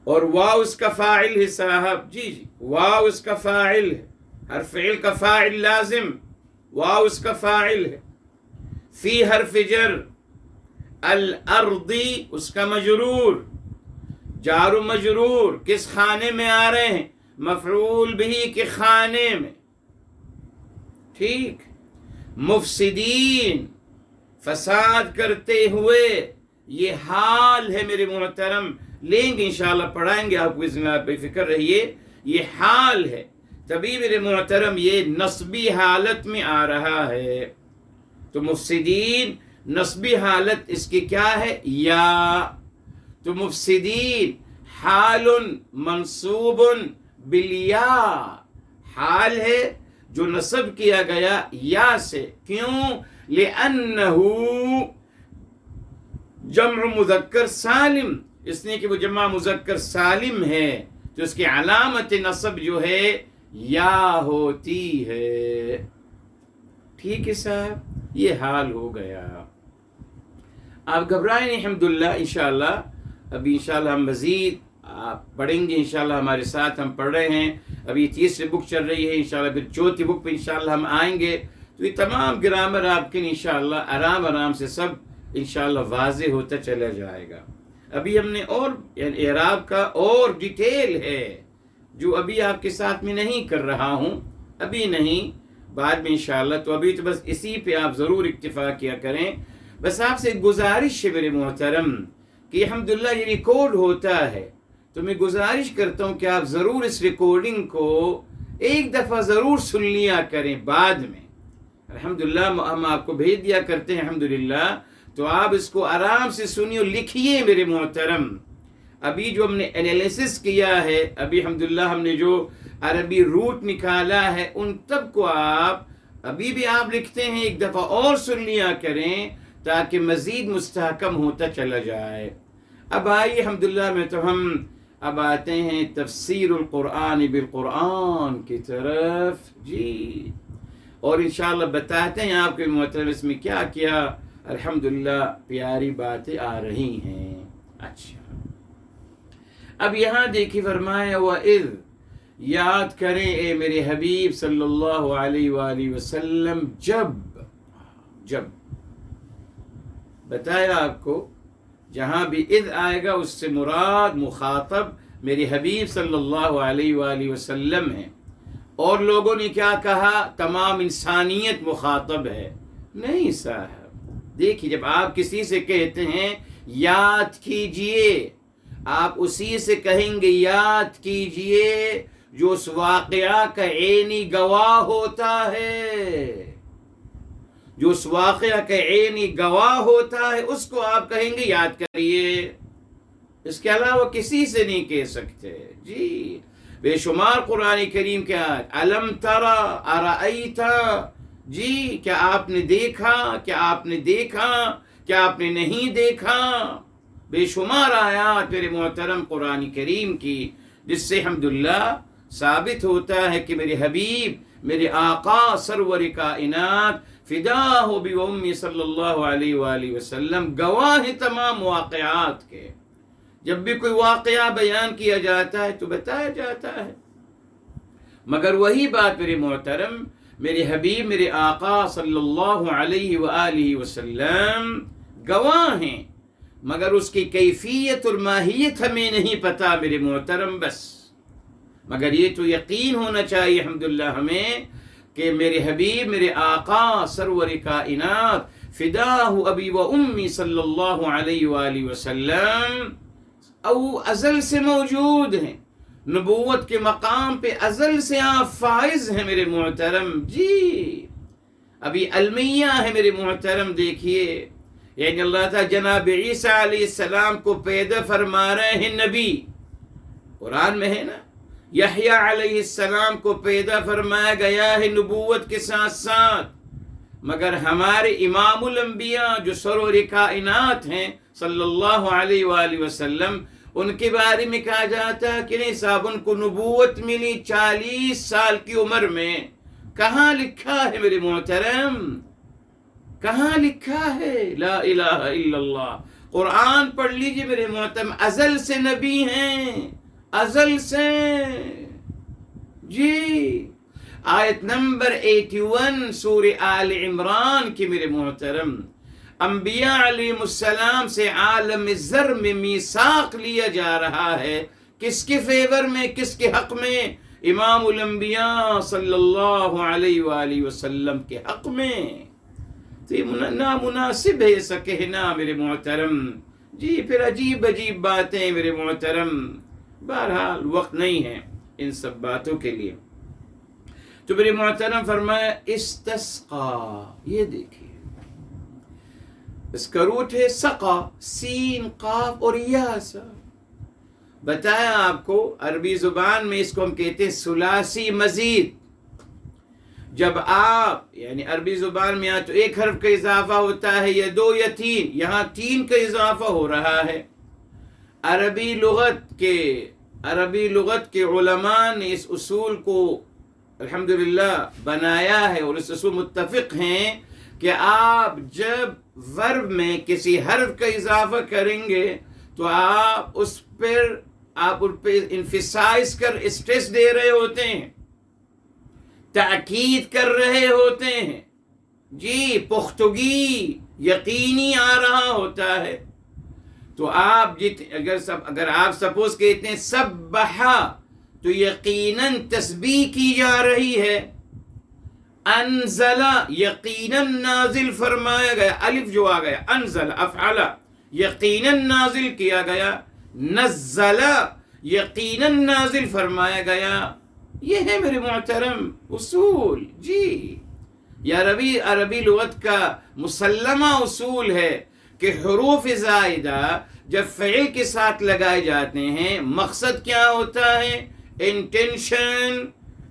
اور واو اس کا فاعل ہے صاحب. جی واو اس کا فاعل ہے، ہر فعل کا فاعل لازم، واو اس کا فاعل ہے. فی حرف جر. الارضی اس کا مجرور. جار و مجرور کس خانے میں آ رہے ہیں؟ مفعول بھی کے خانے میں. ٹھیک. مفسدین فساد کرتے ہوئے، یہ حال ہے میرے محترم. لیں گے انشاءاللہ، پڑھائیں گے آپ کو، اس میں آپ بے فکر رہیے. یہ حال ہے، تبھی میرے محترم یہ نصبی حالت میں آ رہا ہے. تو مفسدین نصبی حالت اس کی کیا ہے؟ یا. تو مفسدین حال منصوب بالیا، حال ہے جو نصب کیا گیا یا سے. کیوں؟ لأنہ جمع مذکر سالم، اس لیے کہ وہ جمع مذکر سالم ہے، تو اس کی علامت نصب جو ہے یا ہوتی ہے. ٹھیک ہے صاحب، یہ حال ہو گیا. آپ گھبرائیں نہیں، الحمدللہ. انشاءاللہ ابھی انشاءاللہ ہم مزید آپ پڑھیں گے. انشاءاللہ ہمارے ساتھ ہم پڑھ رہے ہیں، ابھی تیسری بک چل رہی ہے. انشاءاللہ پھر چوتھی بک پہ انشاءاللہ ہم آئیں گے. تو یہ تمام گرامر آپ کے انشاءاللہ آرام آرام سے سب انشاءاللہ واضح ہوتا چلا جائے گا. ابھی ہم نے اور یعنی اعراب کا اور ڈیٹیل ہے جو ابھی آپ کے ساتھ میں نہیں کر رہا ہوں، ابھی نہیں، بعد میں انشاءاللہ. تو ابھی تو بس اسی پہ آپ ضرور اکتفا کیا کریں. بس آپ سے گزارش ہے میرے محترم کہ الحمدللہ یہ ریکارڈ ہوتا ہے، تو میں گزارش کرتا ہوں کہ آپ ضرور اس ریکارڈنگ کو ایک دفعہ ضرور سن لیا کریں بعد میں. الحمدللہ ہم آپ کو بھیج دیا کرتے ہیں الحمدللہ، تو آپ اس کو آرام سے سنیے اور لکھیے میرے محترم. ابھی جو ہم نے انالیسس کیا ہے، ابھی الحمدللہ ہم نے جو عربی روٹ نکالا ہے، ان تب کو آپ ابھی بھی آپ لکھتے ہیں، ایک دفعہ اور سن لیا کریں تاکہ مزید مستحکم ہوتا چلا جائے. اب آئیے الحمدللہ میں تو ہم اب آتے ہیں تفسیر القرآن بالقرآن کی طرف. جی، اور انشاءاللہ بتاتے ہیں آپ کے محترم اس میں کیا کیا الحمدللہ پیاری باتیں آ رہی ہیں. اچھا، اب یہاں دیکھیے فرمایا وَإِذْ، یاد کریں اے میرے حبیب صلی اللہ علیہ وآلہ وسلم، جب بتایا آپ کو جہاں بھی اذ آئے گا اس سے مراد مخاطب میرے حبیب صلی اللہ علیہ وآلہ وسلم ہے. اور لوگوں نے کیا کہا؟ تمام انسانیت مخاطب ہے. نہیں صاحب، دیکھیے جب آپ کسی سے کہتے ہیں یاد کیجئے، آپ اسی سے کہیں گے یاد کیجئے جو اس واقعہ کا عینی گواہ ہوتا ہے. جو اس واقعہ کا عینی گواہ ہوتا ہے اس کو آپ کہیں گے یاد کریے. اس کے علاوہ کسی سے نہیں کہہ سکتے. جی، بے شمار قرآن کریم کے آیات، الم ترى ارأیت، جی کیا آپ نے دیکھا، کیا آپ نے دیکھا، کیا آپ نے نہیں دیکھا. بے شمار آیات میرے محترم قرآن کریم کی، جس سے الحمدللہ ثابت ہوتا ہے کہ میرے حبیب، میرے آقا سرور کائنات فداہ بی و امی صلی اللہ علیہ وآلہ وسلم گواہ تمام واقعات کے. جب بھی کوئی واقعہ بیان کیا جاتا ہے تو بتایا جاتا ہے، مگر وہی بات میرے محترم، میرے حبیب، میرے آقا صلی اللہ علیہ وآلہ وسلم گواہ ہیں، مگر اس کی کیفیت اور ماہیت ہمیں نہیں پتا میرے محترم. بس مگر یہ تو یقین ہونا چاہیے الحمدللہ ہمیں کہ میرے حبیب، میرے آقا سرور کائنات فداہ ابی و امی صلی اللہ علیہ وآلہ وسلم او ازل سے موجود ہیں. نبوت کے مقام پہ ازل سے آپ فائز ہیں میرے محترم. جی، ابھی المیہ ہے میرے محترم. دیکھیے یعنی اللہ تعالیٰ جناب عیسیٰ علیہ السلام کو پیدا فرما رہے ہیں نبی، قرآن میں ہے نا. یحییٰ علیہ السلام کو پیدا فرمایا گیا ہے نبوت کے ساتھ ساتھ، مگر ہمارے امام الانبیاء جو سرور کائنات ہیں صلی اللہ علیہ وآلہ وسلم، ان کے بارے میں کہا جاتا ہے کہ نہیں صاحب ان کو نبوت ملی 40 سال کی عمر میں. کہاں لکھا ہے میرے محترم؟ کہاں لکھا ہے؟ لا الہ الا اللہ. قرآن پڑھ لیجئے میرے محترم، ازل سے نبی ہیں، ازل سے. جی، آیت نمبر 81 سورہ آل عمران کی میرے محترم، انبیاء علیہ السلام سے عالم ذر میں میثاق لیا جا رہا ہے. کس کے فیور میں، کس کے حق میں؟ امام الانبیاء صلی اللہ علیہ وآلہ وسلم کے حق میں. تو یہ نامناسب ہے ایسا کہنا میرے محترم. جی پھر عجیب عجیب باتیں میرے محترم، بہرحال وقت نہیں ہے ان سب باتوں کے لیے. تو میرے محترم فرمایا استسقا، یہ دیکھیے اس کا روٹ ہے سقا، سین قاف اور یا سا. بتایا آپ کو عربی زبان میں اس کو ہم کہتے ہیں ثلاثی مزید. جب آپ یعنی عربی زبان میں یا تو ایک حرف کا اضافہ ہوتا ہے یا دو یا تین، یہاں تین کا اضافہ ہو رہا ہے. عربی لغت کے علماء نے اس اصول کو الحمدللہ بنایا ہے اور اس اصول متفق ہیں کہ آپ جب ورب میں کسی حرف کا اضافہ کریں گے تو آپ اس پر انفسائز کر اسٹریس دے رہے ہوتے ہیں، تاکید کر رہے ہوتے ہیں. جی پختگی یقینی آ رہا ہوتا ہے. تو آپ اگر آپ سپوز کہتے ہیں سبحا تو یقیناً تسبیح کی جا رہی ہے. انزلہ یقیناً نازل فرمایا گیا، الف جو آ گیا انزل افعل یقیناً نازل کیا گیا، نزل یقیناً نازل فرمایا گیا. یہ ہے میرے محترم اصول. جی یہ عربی لغت کا مسلمہ اصول ہے کہ حروف زائدہ جب فعل کے ساتھ لگائے جاتے ہیں مقصد کیا ہوتا ہے؟ انٹینشن،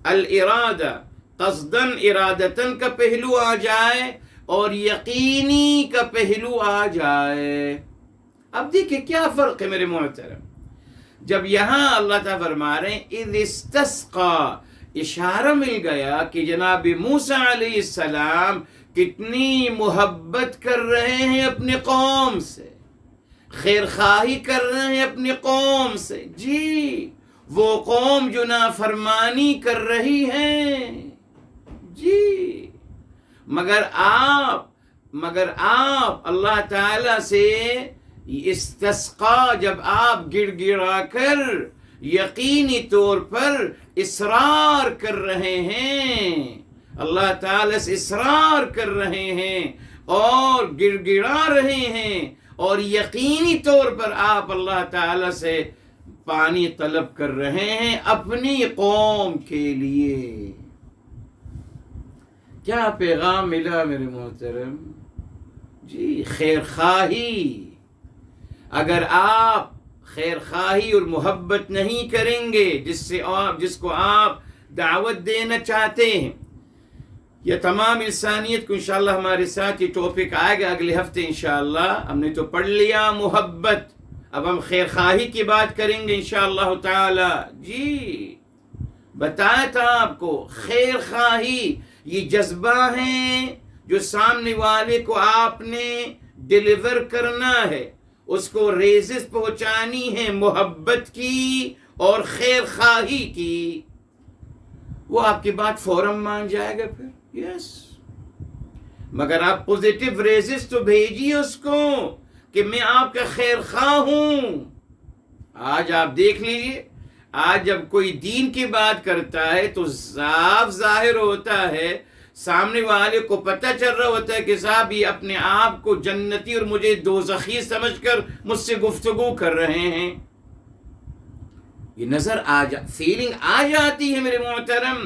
الارادہ، قصدن ارادتن کا پہلو آ جائے اور یقینی کا پہلو آ جائے. اب دیکھیں کیا فرق ہے میرے محترم. جب یہاں اللہ تعالیٰ فرما رہے ہیں اذ استسقا، اشارہ مل گیا کہ جناب موسیٰ علیہ السلام کتنی محبت کر رہے ہیں اپنے قوم سے، خیر خواہی کر رہے ہیں اپنی قوم سے. جی وہ قوم جو نافرمانی کر رہی ہے. جی مگر آپ اللہ تعالی سے استسقا جب آپ گڑ گڑا کر یقینی طور پر اصرار کر رہے ہیں، اللہ تعالی سے اصرار کر رہے ہیں اور گڑ گڑا رہے ہیں اور یقینی طور پر آپ اللہ تعالی سے پانی طلب کر رہے ہیں اپنی قوم کے لیے. کیا پیغام ملا میرے محترم. جی خیر خواہی، اگر آپ خیر خواہی اور محبت نہیں کریں گے جس کو آپ دعوت دینا چاہتے ہیں، یہ تمام انسانیت کو انشاءاللہ ہمارے ساتھ یہ ٹاپک آئے گا اگلے ہفتے انشاءاللہ. ہم نے تو پڑھ لیا محبت، اب ہم خیر خواہی کی بات کریں گے انشاءاللہ تعالی. جی بتایا تھا آپ کو خیر خواہی یہ جذبہ ہیں جو سامنے والے کو آپ نے ڈیلیور کرنا ہے، اس کو ریزز پہنچانی ہے محبت کی اور خیر خواہی کی. وہ آپ کی بات فوراً مان جائے گا پھر یس. مگر آپ پوزیٹیو ریزز تو بھیجیے اس کو کہ میں آپ کا خیر خواہ ہوں. آج آپ دیکھ لیجیے، آج جب کوئی دین کی بات کرتا ہے تو صاف ظاہر ہوتا ہے، سامنے والے کو پتہ چل رہا ہوتا ہے کہ صاحب یہ اپنے آپ کو جنتی اور مجھے دوزخی سمجھ کر مجھ سے گفتگو کر رہے ہیں. یہ نظر فیلنگ آ جاتی ہے میرے محترم.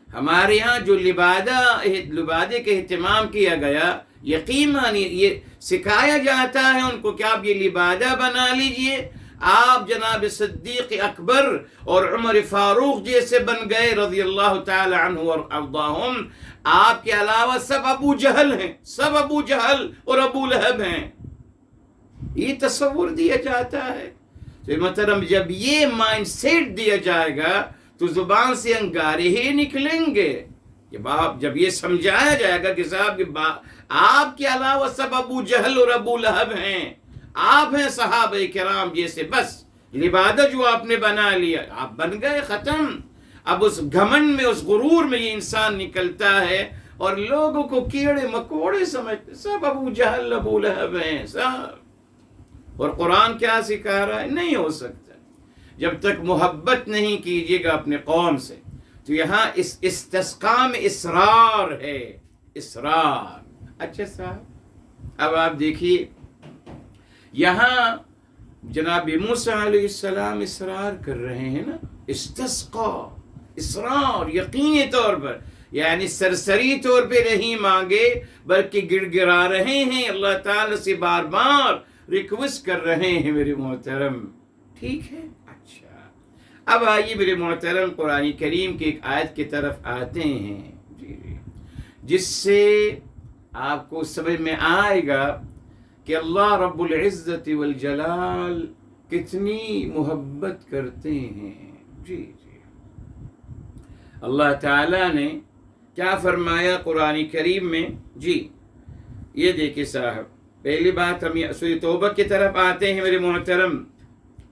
ہمارے یہاں جو لبادے کا اہتمام کیا گیا، یقیناً یہ سکھایا جاتا ہے ان کو کہ آپ یہ لبادہ بنا لیجئے. آپ جناب صدیق اکبر اور عمر فاروق جیسے بن گئے رضی اللہ تعالی عنہ اور ارضاہم. آپ کے علاوہ سب ابو جہل ہیں، سب ابو جہل اور ابو لہب ہیں. یہ تصور دیا جاتا ہے. تو محترم جب یہ مائنڈ سیٹ دیا جائے گا تو زبان سے انگارے ہی نکلیں گے. جب یہ سمجھایا جائے گا کہ صاحب آپ کے علاوہ سب ابو جہل اور ابو لہب ہیں، آپ ہیں صحابہ کرام جیسے، بس لبادہ جو آپ نے بنا لیا آپ بن گئے، ختم. اب اس گھمنڈ میں، اس غرور میں یہ انسان نکلتا ہے اور لوگوں کو کیڑے مکوڑے سمجھتے، سب ابو جہل ابو لہب ہیں سب. اور قرآن کیا سکھا رہا ہے؟ نہیں ہو سکتا جب تک محبت نہیں کیجیے گا اپنے قوم سے. تو یہاں اس استسقاء میں اصرار ہے، اصرار. اچھا صاحب اب آپ دیکھیے یہاں جناب موسیٰ علیہ السلام اصرار کر رہے ہیں نا، استسقا، اصرار یقینی طور پر، یعنی سرسری طور پہ نہیں مانگے بلکہ گڑ گڑا رہے ہیں، اللہ تعالی سے بار بار ریکویسٹ کر رہے ہیں میرے محترم. ٹھیک ہے. اچھا، اب آئیے میرے محترم قرآن کریم کی ایک آیت کی طرف آتے ہیں جی جس سے آپ کو سمجھ میں آئے گا کہ اللہ رب العزت والجلال کتنی محبت کرتے ہیں. جی جی، اللہ تعالیٰ نے کیا فرمایا قرآن کریم میں؟ جی یہ دیکھیں صاحب، پہلی بات ہم سورہ توبہ کی طرف آتے ہیں میرے محترم،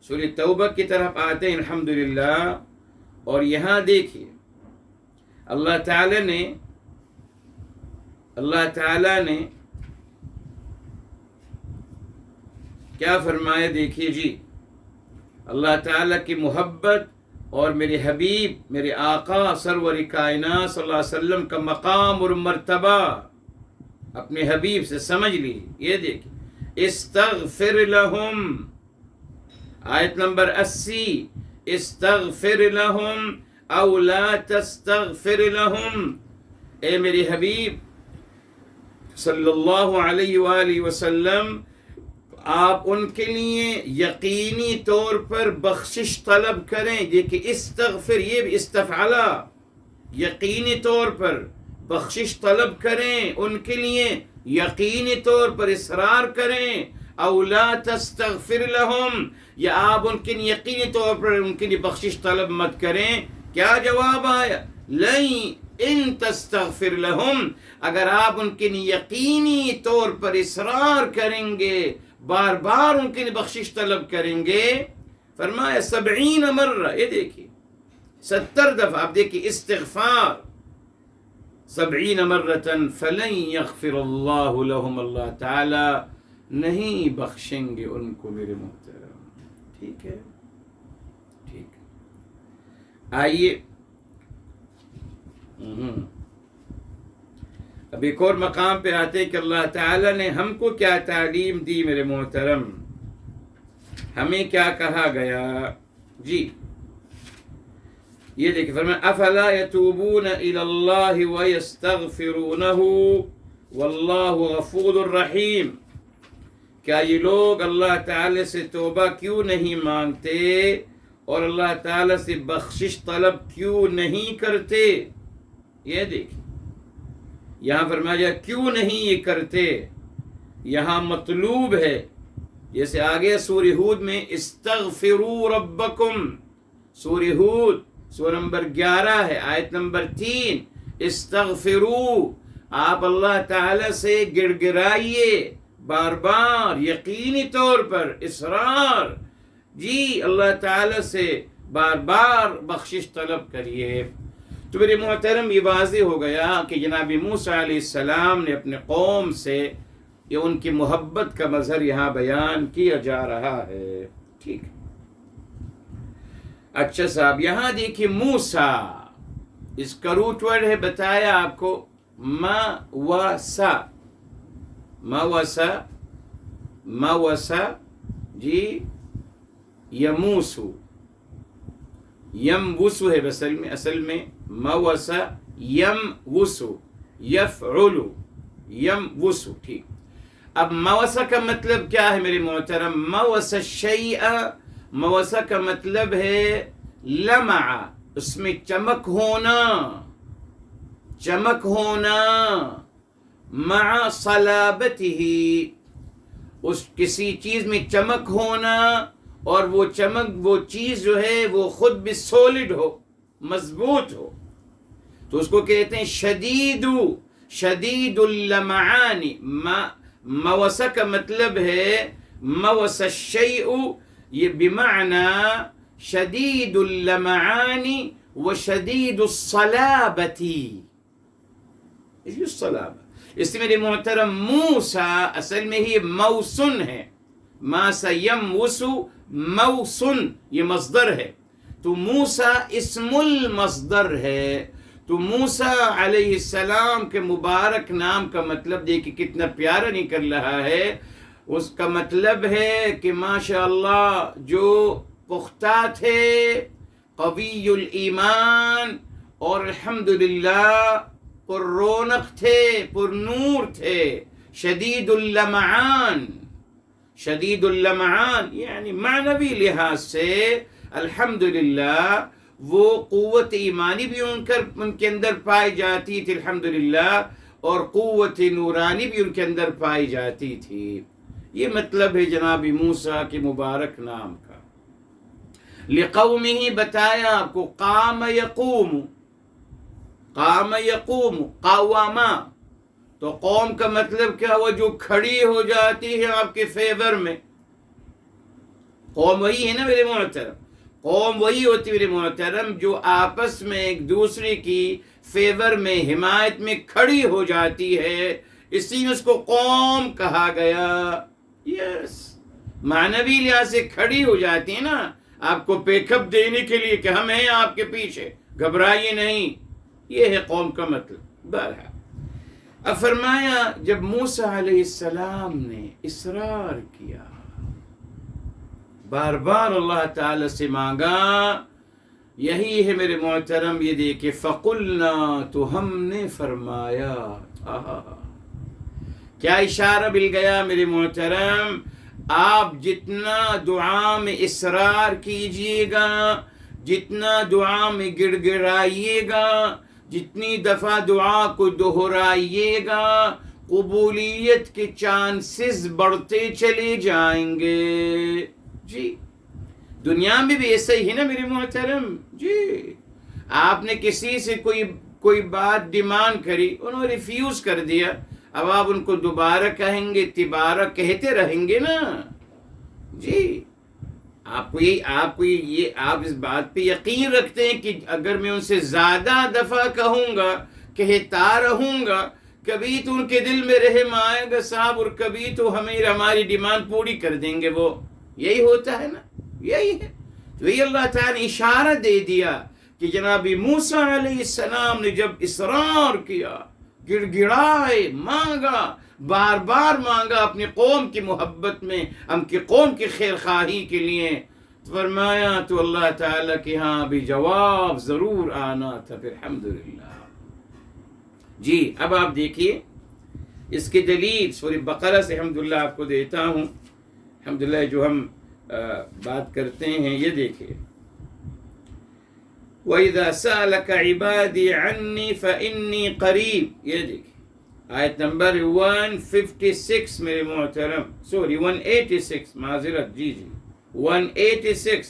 سورہ توبہ کی طرف آتے ہیں الحمدللہ. اور یہاں دیکھیے اللہ تعالیٰ نے کیا فرمایا. دیکھیے جی، اللہ تعالیٰ کی محبت اور میرے حبیب، میرے آقا سرور کائنات صلی اللہ علیہ وسلم کا مقام اور مرتبہ اپنے حبیب سے سمجھ لی. یہ دیکھیں، استغفر لہم، آیت نمبر 80، استغفر لہم او لا تستغفر لہم. اے میرے حبیب صلی اللہ علیہ وآلہ وسلم، آپ ان کے لیے یقینی طور پر بخشش طلب کریں. دیکھیں استغفر، یہ بھی استفعلا، یقینی طور پر بخشش طلب کریں ان کے لیے، یقینی طور پر اصرار کریں. او لا تستغفر لہم، یا آپ ان کے لیے یقینی طور پر ان کے لیے بخشش طلب مت کریں. کیا جواب آیا؟ لئن ان تستغفر لہم، اگر آپ ان کے لیے یقینی طور پر اصرار کریں گے، بار بار ان کے لیے بخشش طلب کریں گے، فرمایا 70 مرہ، یہ دیکھیے 70 دفعہ، آپ دیکھیے استغفار 70 مرتن فلن یغفر اللہ لہم، اللہ تعالی نہیں بخشیں گے ان کو میرے محترم. ٹھیک ہے، ٹھیک ہے. آئیے اب ایک اور مقام پہ آتے کہ اللہ تعالیٰ نے ہم کو کیا تعلیم دی میرے محترم، ہمیں کیا کہا گیا. جی یہ دیکھیں، فرمایا افلا یتوبون الی اللہ ویستغفرونہ واللہ غفور الرحیم. کیا یہ لوگ اللہ تعالی سے توبہ کیوں نہیں مانگتے اور اللہ تعالی سے بخشش طلب کیوں نہیں کرتے؟ یہ دیکھیں یہاں فرمایا کیوں نہیں یہ کرتے، یہاں مطلوب ہے. جیسے آگے سورہ ہود میں استغفروا ربکم، سورہ ہود سورہ نمبر 11 ہے، آیت نمبر 3، استغفروا، آپ اللہ تعالی سے گڑ گڑائیے بار بار، یقینی طور پر اصرار، جی اللہ تعالی سے بار بار بخشش طلب کریے. تو میرے محترم یہ واضح ہو گیا کہ جناب موسیٰ علیہ السلام نے اپنے قوم سے یہ ان کی محبت کا مظہر یہاں بیان کیا جا رہا ہے. ٹھیک. اچھا صاحب، یہاں دیکھیے موسیٰ، اس کا روٹ ورڈ ہے، بتایا آپ کو موسیٰ، موسیٰ، موسیٰ جی، یموسو، یموسو ہے اصل میں موسیٰ، یموسو، یفعلو، یموسو. ٹھیک. اب موسیٰ کا مطلب کیا ہے میرے محترم؟ موسیٰ الشیء، موسیٰ کا مطلب ہے لمع، اس میں چمک ہونا، چمک ہونا، مع صلابتہ، اس کسی چیز میں چمک ہونا، اور وہ چمک، وہ چیز جو ہے وہ خود بھی سولڈ ہو، مضبوط ہو، تو اس کو کہتے ہیں شدید اللمعان. موسیٰ کا مطلب ہے موسیٰ الشیء، یہ بمعنی شدید اللمعان و شدید الصلابت. اس میں میرے محترم موسیٰ اصل میں ہی موسن ہے، ماسا یموسو موسن، یہ مصدر ہے، تو موسیٰ اسم المصدر ہے. تو موسیٰ علیہ السلام کے مبارک نام کا مطلب دیکھیں کتنا پیارا نکل رہا ہے، اس کا مطلب ہے کہ ماشاءاللہ جو پختہ تھے، قوی الایمان، اور الحمدللہ پر رونق تھے، پر نور تھے، شدید اللمعان، شدید اللمعان یعنی معنوی لحاظ سے الحمدللہ وہ قوت ایمانی بھی ان کے اندر پائی جاتی تھی الحمدللہ، اور قوت نورانی بھی ان کے اندر پائی جاتی تھی۔ یہ مطلب ہے جناب موسیٰ کے مبارک نام کا۔ لقومہ بتایا آپ کو، قام یقوم، قام یقوم، قواما، تو قوم کا مطلب کیا ہوا؟ جو کھڑی ہو جاتی ہے آپ کے فیور میں۔ قوم وہی ہے نا میرے محترم، قوم وہی ہوتی میرے محترم جو آپس میں ایک دوسرے کی فیور میں، حمایت میں کھڑی ہو جاتی ہے، اسی لیے اس کو قوم کہا گیا۔ یس، معنوی لحاظ سے کھڑی ہو جاتی ہے نا، آپ کو پیک اپ دینے کے لیے کہ ہم ہیں آپ کے پیچھے، گھبرائیے نہیں، یہ ہے قوم کا مطلب۔ بہرحال اب فرمایا جب موسیٰ علیہ السلام نے اصرار کیا، بار بار اللہ تعالی سے مانگا، یہی ہے میرے محترم، یہ دیکھیں فَقُلْنَا، تو ہم نے فرمایا، کیا اشارہ مل گیا میرے محترم؟ آپ جتنا دعا میں اصرار کیجئے گا، جتنا دعا میں گڑ گڑائیے گا، جتنی دفعہ دعا کو دہرائیے گا، قبولیت کے چانسز بڑھتے چلے جائیں گے۔ جی دنیا میں بھی ایسا ہی ہے نا میرے محترم۔ جی آپ نے کسی سے کوئی بات ڈیمانڈ کری، انہوں نے ریفیوز کر دیا، اب آپ ان کو دوبارہ کہیں گے، تبارہ کہتے رہیں گے نا۔ جی آپ اس بات پہ یقین رکھتے ہیں کہ اگر میں ان سے زیادہ دفعہ کہوں گا، کہتا رہوں گا، کبھی تو ان کے دل میں رحم آئے گا صاحب، اور کبھی تو ہماری ڈیمانڈ پوری کر دیں گے وہ۔ یہی ہوتا ہے نا، یہی ہے۔ تو یہ اللہ تعالیٰ نے اشارہ دے دیا کہ جناب موسیٰ علیہ السلام نے جب اصرار کیا، گڑ گڑائے، مانگا، بار بار مانگا اپنی قوم کی محبت میں، ہم کی قوم کی خیر خواہی کے لیے، فرمایا تو اللہ تعالیٰ کے ہاں بھی جواب ضرور آنا تھا، پھر الحمدللہ۔ جی اب آپ دیکھیے اس کی دلیل سورہ بقرہ سے الحمدللہ آپ کو دیتا ہوں، الحمدللہ جو ہم بات کرتے ہیں، یہ دیکھیے وَإِذَا سَأَلَكَ عِبَادِي عَنِّي فَإِنِّي قَرِيبٌ، یہ دیکھیے آیت نمبر 156 میرے محترم، سوری 186، معذرت، جی 186،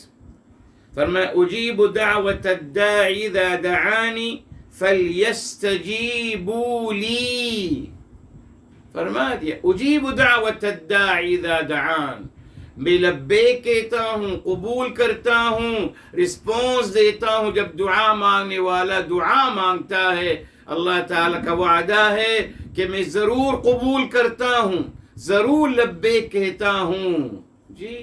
فرمایا اجیب دعوت الداعی اذا دعانی فلیستجیبوا لی، فرما دیا اجیب دعوت الداعی اذا دعان، میں لبیک کہتا ہوں، قبول کرتا ہوں، رسپونس دیتا ہوں جب دعا مانگنے والا دعا مانگتا ہے۔ اللہ تعالیٰ کا وعدہ ہے کہ میں ضرور قبول کرتا ہوں، ضرور لبیک کہتا ہوں۔ جی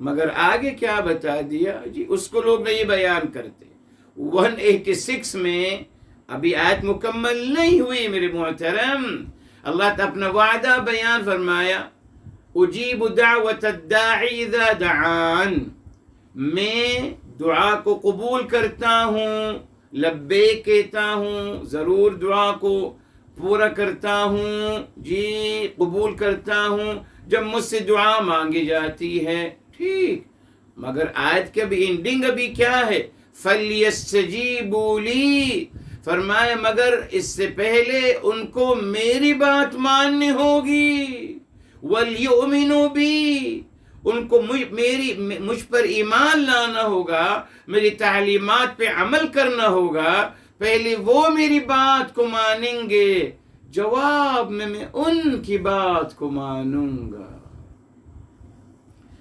مگر آگے کیا بتا دیا؟ جی اس کو لوگ نہیں بیان کرتے۔ 186 میں ابھی آیت مکمل نہیں ہوئی میرے محترم، اللہ تعالیٰ اپنا وعدہ بیان فرمایا، اجیب دعوت الداعی اذا دعان، میں دعا کو قبول کرتا ہوں، لبیک کہتا ہوں، ضرور دعا کو پورا کرتا ہوں، جی قبول کرتا ہوں جب مجھ سے دعا مانگی جاتی ہے، ٹھیک۔ مگر آیت کے بھی اینڈنگ ابھی کیا ہے؟ فَلْيَسْتَجِيبُوا لِي، فرمایا مگر اس سے پہلے ان کو میری بات ماننی ہوگی، وَلْيُؤْمِنُوا بِي، ان کو مجھ پر ایمان لانا ہوگا، میری تعلیمات پہ عمل کرنا ہوگا، پہلے وہ میری بات کو مانیں گے، جواب میں ان کی بات کو مانوں گا۔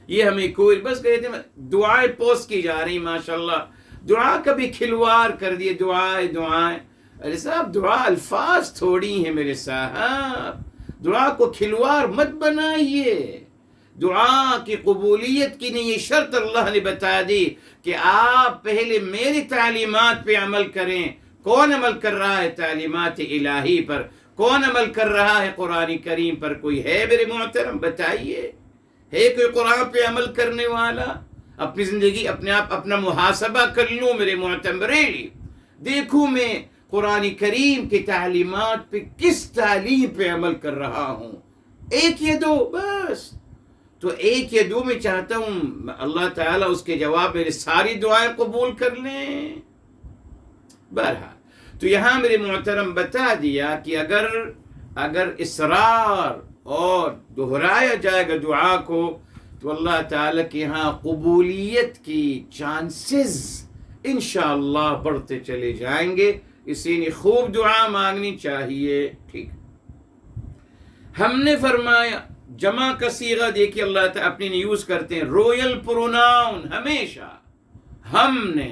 یہ ہمیں کوئی بس کہتے ہیں دعائیں پوسٹ کی جا رہی، ماشاءاللہ دعا کبھی کھلوار کر دیے، دعائیں۔ ارے صاحب دعا الفاظ تھوڑی ہیں میرے صاحب، دعا کو کھلوار مت بنائیے۔ دعا کی قبولیت کی نہیں، یہ شرط اللہ نے بتا دی کہ آپ پہلے میری تعلیمات پہ عمل کریں۔ کون عمل کر رہا ہے تعلیمات الہی پر؟ کون عمل کر رہا ہے قرآن کریم پر؟ کوئی ہے میرے محترم؟ بتائیے، ہے کوئی قرآن پہ عمل کرنے والا؟ اپنی زندگی اپنے آپ اپنا محاسبہ کر لوں میرے محترم، ریلی دیکھوں میں قرآن کریم کی تعلیمات پہ کس تعلیم پہ عمل کر رہا ہوں. ایک یا دو بس، تو ایک یا دو میں چاہتا ہوں اللہ تعالیٰ اس کے جواب میری ساری دعائیں قبول کر لیں. بہرحال تو یہاں میرے محترم بتا دیا کہ اگر اصرار اور دہرایا جائے گا دعا کو تو اللہ تعالیٰ کے یہاں قبولیت کی چانسز انشاءاللہ بڑھتے چلے جائیں گے. اسی نے خوب دعا مانگنی چاہیے. ٹھیک، ہم نے فرمایا جمع کا صیغہ دیکھیے اللہ تعالیٰ اپنی یوز کرتے ہیں رویل پروناؤن. ہم نے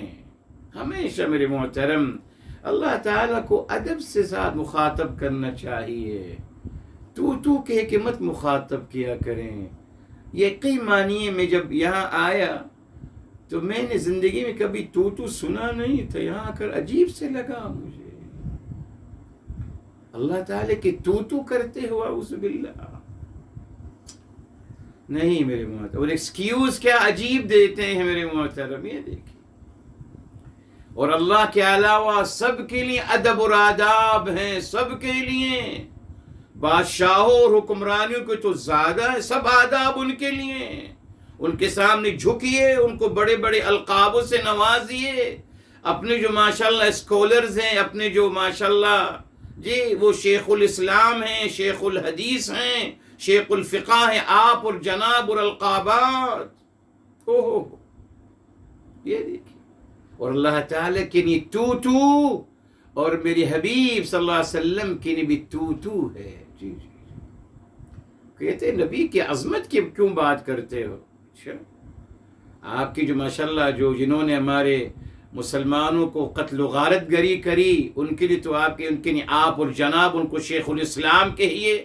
ہمیشہ میرے محترم اللہ تعالیٰ کو ادب سے ساتھ مخاطب کرنا چاہیے. تو کہہ کے مت مخاطب کیا کریں. یقین مانیے میں جب یہاں آیا تو میں نے زندگی میں کبھی تو سنا نہیں تھا. یہاں آ کر عجیب سے لگا مجھے. اللہ تعالیٰ کے تو کرتے ہوا اعوذ باللہ. نہیں میرے محترم، اور ایکسکیوز کیا عجیب دیتے ہیں میرے محترم. یہ دیکھیں، اور اللہ کے علاوہ سب کے لیے ادب اور آداب ہیں، سب کے لیے. بادشاہوں اور حکمرانیوں کے تو زیادہ ہے، سب آداب ان کے لیے. ان کے سامنے جھکیے، ان کو بڑے بڑے القابوں سے نوازیے. اپنے جو ماشاءاللہ اسکالرز ہیں، اپنے جو ماشاءاللہ جی وہ شیخ الاسلام ہیں، شیخ الحدیث ہیں، شیخ الفقہ ہیں، آپ اور جناب اور القابات. یہ دیکھیے، اور اللہ تعالیٰ کے لیے تو اور میری حبیب صلی اللہ علیہ وسلم کے لیے بھی تو ہے. جی کہتے ہیں نبی کی عظمت کی کیوں بات کرتے ہو؟ اچھا، آپ کی جو ماشاءاللہ جنہوں نے ہمارے مسلمانوں کو قتل و غارت گری کری، ان کے لیے تو ان کے لیے آپ اور جناب، ان کو شیخ الاسلام کہیے.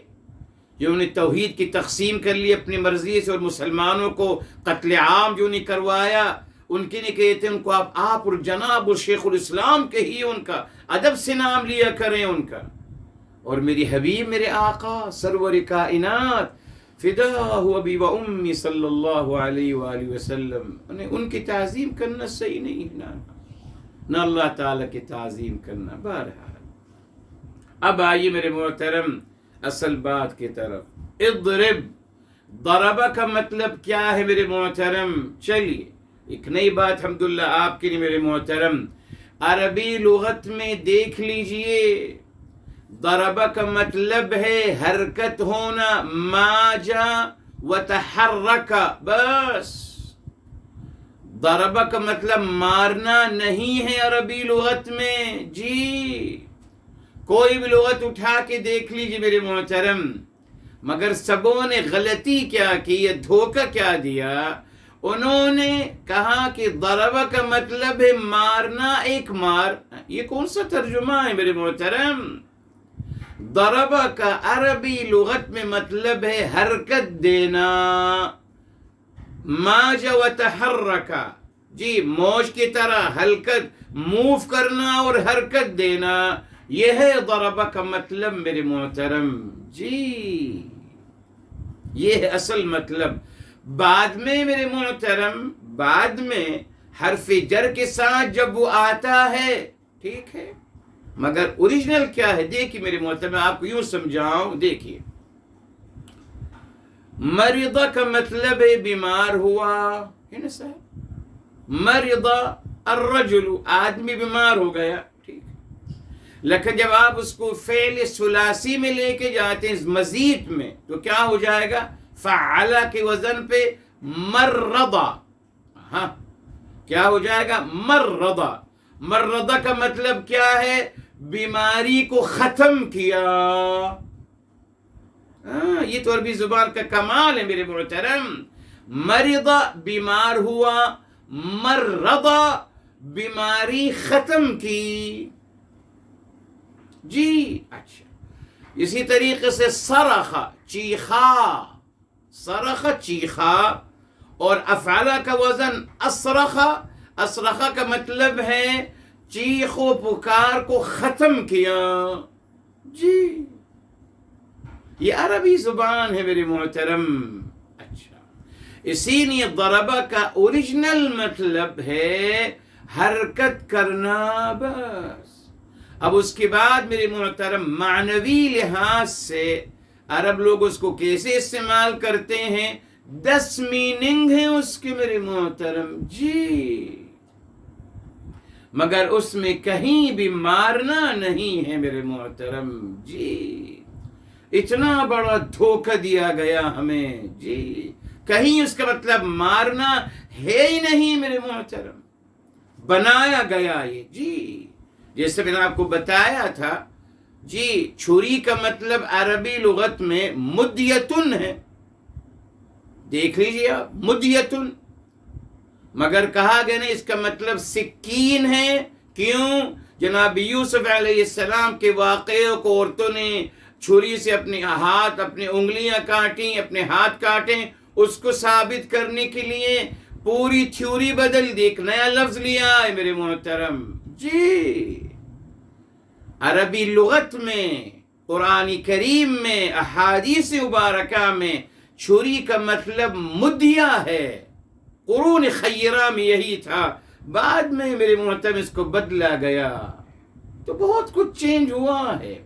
جو انہیں توحید کی تقسیم کر لی اپنی مرضی سے اور مسلمانوں کو قتل عام جو نہیں کروایا، ان کے لیے کہتے ہیں ان کو آپ اور جناب اور شیخ الاسلام کہیے. ان کا ادب سے نام لیا کریں ان کا. اور میری حبیب میرے آقا سرور کائنات فداہ ابی و امی صلی اللہ علیہ وآلہ وسلم، ان کی تعظیم کرنا صحیح نہیں ہے نہ اللہ تعالیٰ کی تعظیم کرنا. بہرحال اب آئیے میرے محترم اصل بات کی طرف. اضرب، ضربہ کا مطلب کیا ہے میرے محترم؟ چلیے ایک نئی بات الحمدللہ آپ کے لیے میرے محترم. عربی لغت میں دیکھ لیجئے، ضربہ کا مطلب ہے حرکت ہونا، ماجا وتحرک. بس ضربہ کا مطلب مارنا نہیں ہے عربی لغت میں. جی کوئی بھی لغت اٹھا کے دیکھ لیجیے میرے محترم، مگر سبوں نے غلطی کیا کی، یہ دھوکہ کیا دیا. انہوں نے کہا کہ ضربہ کا مطلب ہے مارنا، ایک مار. یہ کون سا ترجمہ ہے میرے محترم؟ ضربہ کا عربی لغت میں مطلب ہے حرکت دینا، ماج و تحرکا. جی موج کی طرح حرکت، موو کرنا اور حرکت دینا، یہ ہے ضربہ کا مطلب میرے محترم. جی یہ ہے اصل مطلب. بعد میں میرے محترم، بعد میں حرف جر کے ساتھ جب وہ آتا ہے ٹھیک ہے، مگر اوریجنل کیا ہے دیکھیے میرے محترم، میں آپ کو یوں سمجھاؤں. دیکھیے مرضہ کا مطلب ہے بیمار ہوا ہے نا صاحب. مرضہ الرجل، آدمی بیمار ہو گیا ٹھیک. لیکن جب آپ اس کو فعل ثلاثی میں لے کے جاتے ہیں مزید میں تو کیا ہو جائے گا؟ فعلا کے وزن پہ مرضہ. ہاں کیا ہو جائے گا؟ مرضہ. مرضہ کا مطلب کیا ہے؟ بیماری کو ختم کیا. یہ تو عربی زبان کا کمال ہے میرے محترم. مرضہ بیمار ہوا، مرضہ بیماری ختم کی. جی اچھا، اسی طریقے سے صرخ چیخا، صرخ چیخا، اور افعلا کا وزن اصرخ. اصرخ کا مطلب ہے چیخ و پکار کو ختم کیا. جی یہ عربی زبان ہے میرے محترم. اچھا، اسی لیے ضربہ کا اوریجنل مطلب ہے حرکت کرنا بس. اب اس کے بعد میرے محترم معنوی لحاظ سے عرب لوگ اس کو کیسے استعمال کرتے ہیں؟ 10 میننگ ہیں اس کے میرے محترم جی، مگر اس میں کہیں بھی مارنا نہیں ہے میرے محترم جی. اتنا بڑا دھوکہ دیا گیا ہمیں جی، کہیں اس کا مطلب مارنا ہے ہی نہیں میرے محترم، بنایا گیا یہ جی. جیسے میں نے آپ کو بتایا تھا جی، چھری کا مطلب عربی لغت میں مدیتن ہے، دیکھ لیجیے آپ، مدیتن. مگر کہا گیا نہیں اس کا مطلب سکین ہے. کیوں؟ جناب یوسف علیہ السلام کے واقعے کو عورتوں نے چھری سے اپنے ہاتھ، اپنی انگلیاں کاٹیں، اپنے ہاتھ کاٹیں، اس کو ثابت کرنے کے لیے پوری تھیوری بدل دی، ایک نیا لفظ لیا ہے میرے محترم جی. عربی لغت میں، قرآن کریم میں، احادیث مبارکہ میں چھری کا مطلب مدیہ ہے. قرون خیرہ میں یہی تھا، بعد میں میرے محترم اس کو بدلا گیا، تو بہت کچھ چینج ہوا ہے.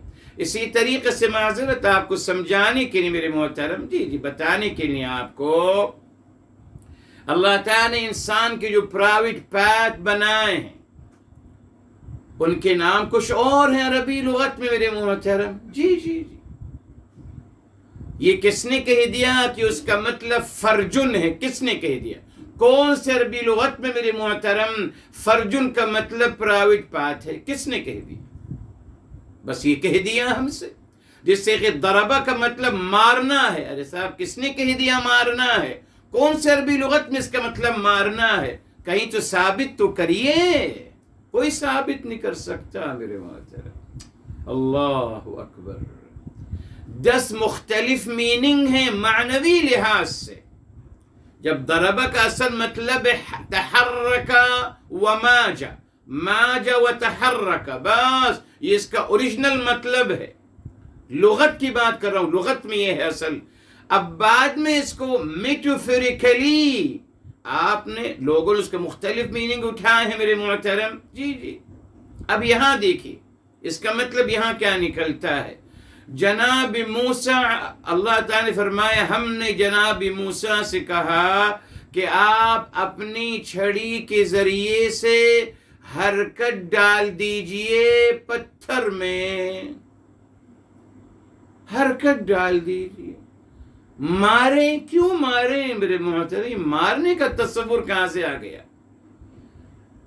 اسی طریقے سے معذرت آپ کو سمجھانے کے لیے میرے محترم جی بتانے کے لیے آپ کو، اللہ تعالیٰ نے انسان کے جو پرائیویٹ پارٹ بنائے ہیں ان کے نام کچھ اور ہیں عربی لغت میں میرے محترم جی. یہ کس نے کہہ دیا کہ اس کا مطلب فرجن ہے؟ کس نے کہہ دیا؟ کون سے عربی لغت میں میرے محترم فرجن کا مطلب پرائیویٹ پارٹ ہے؟ کس نے کہہ دیا؟ بس یہ کہہ دیا ہم سے. جس سے کہ ضربہ کا مطلب مارنا ہے، ارے صاحب کس نے کہہ دیا مارنا ہے؟ کون سے عربی لغت میں اس کا مطلب مارنا ہے؟ کہیں تو ثابت تو کریے. کوئی ثابت نہیں کر سکتا میرے محترم. اللہ اکبر. 10 مختلف میننگ ہیں معنوی لحاظ سے. جب ضربہ کا اصل مطلب تحرکا و ماجا، ماجا و تحرکا، بس یہ اس کا اوریجنل مطلب ہے. لغت کی بات کر رہا ہوں، لغت میں یہ ہے اصل. اب بعد میں اس کو میٹافریکلی آپ نے لوگوں نے اس کے مختلف میننگ اٹھائے ہیں میرے محترم جی. اب یہاں دیکھیے اس کا مطلب یہاں کیا نکلتا ہے. جناب موسیٰ، اللہ تعالیٰ نے فرمایا ہم نے جناب موسیٰ سے کہا کہ آپ اپنی چھڑی کے ذریعے سے حرکت ڈال دیجئے پتھر میں، حرکت ڈال دیجئے. ماریں؟ کیوں ماریں میرے محترم؟ مارنے کا تصور کہاں سے آ گیا؟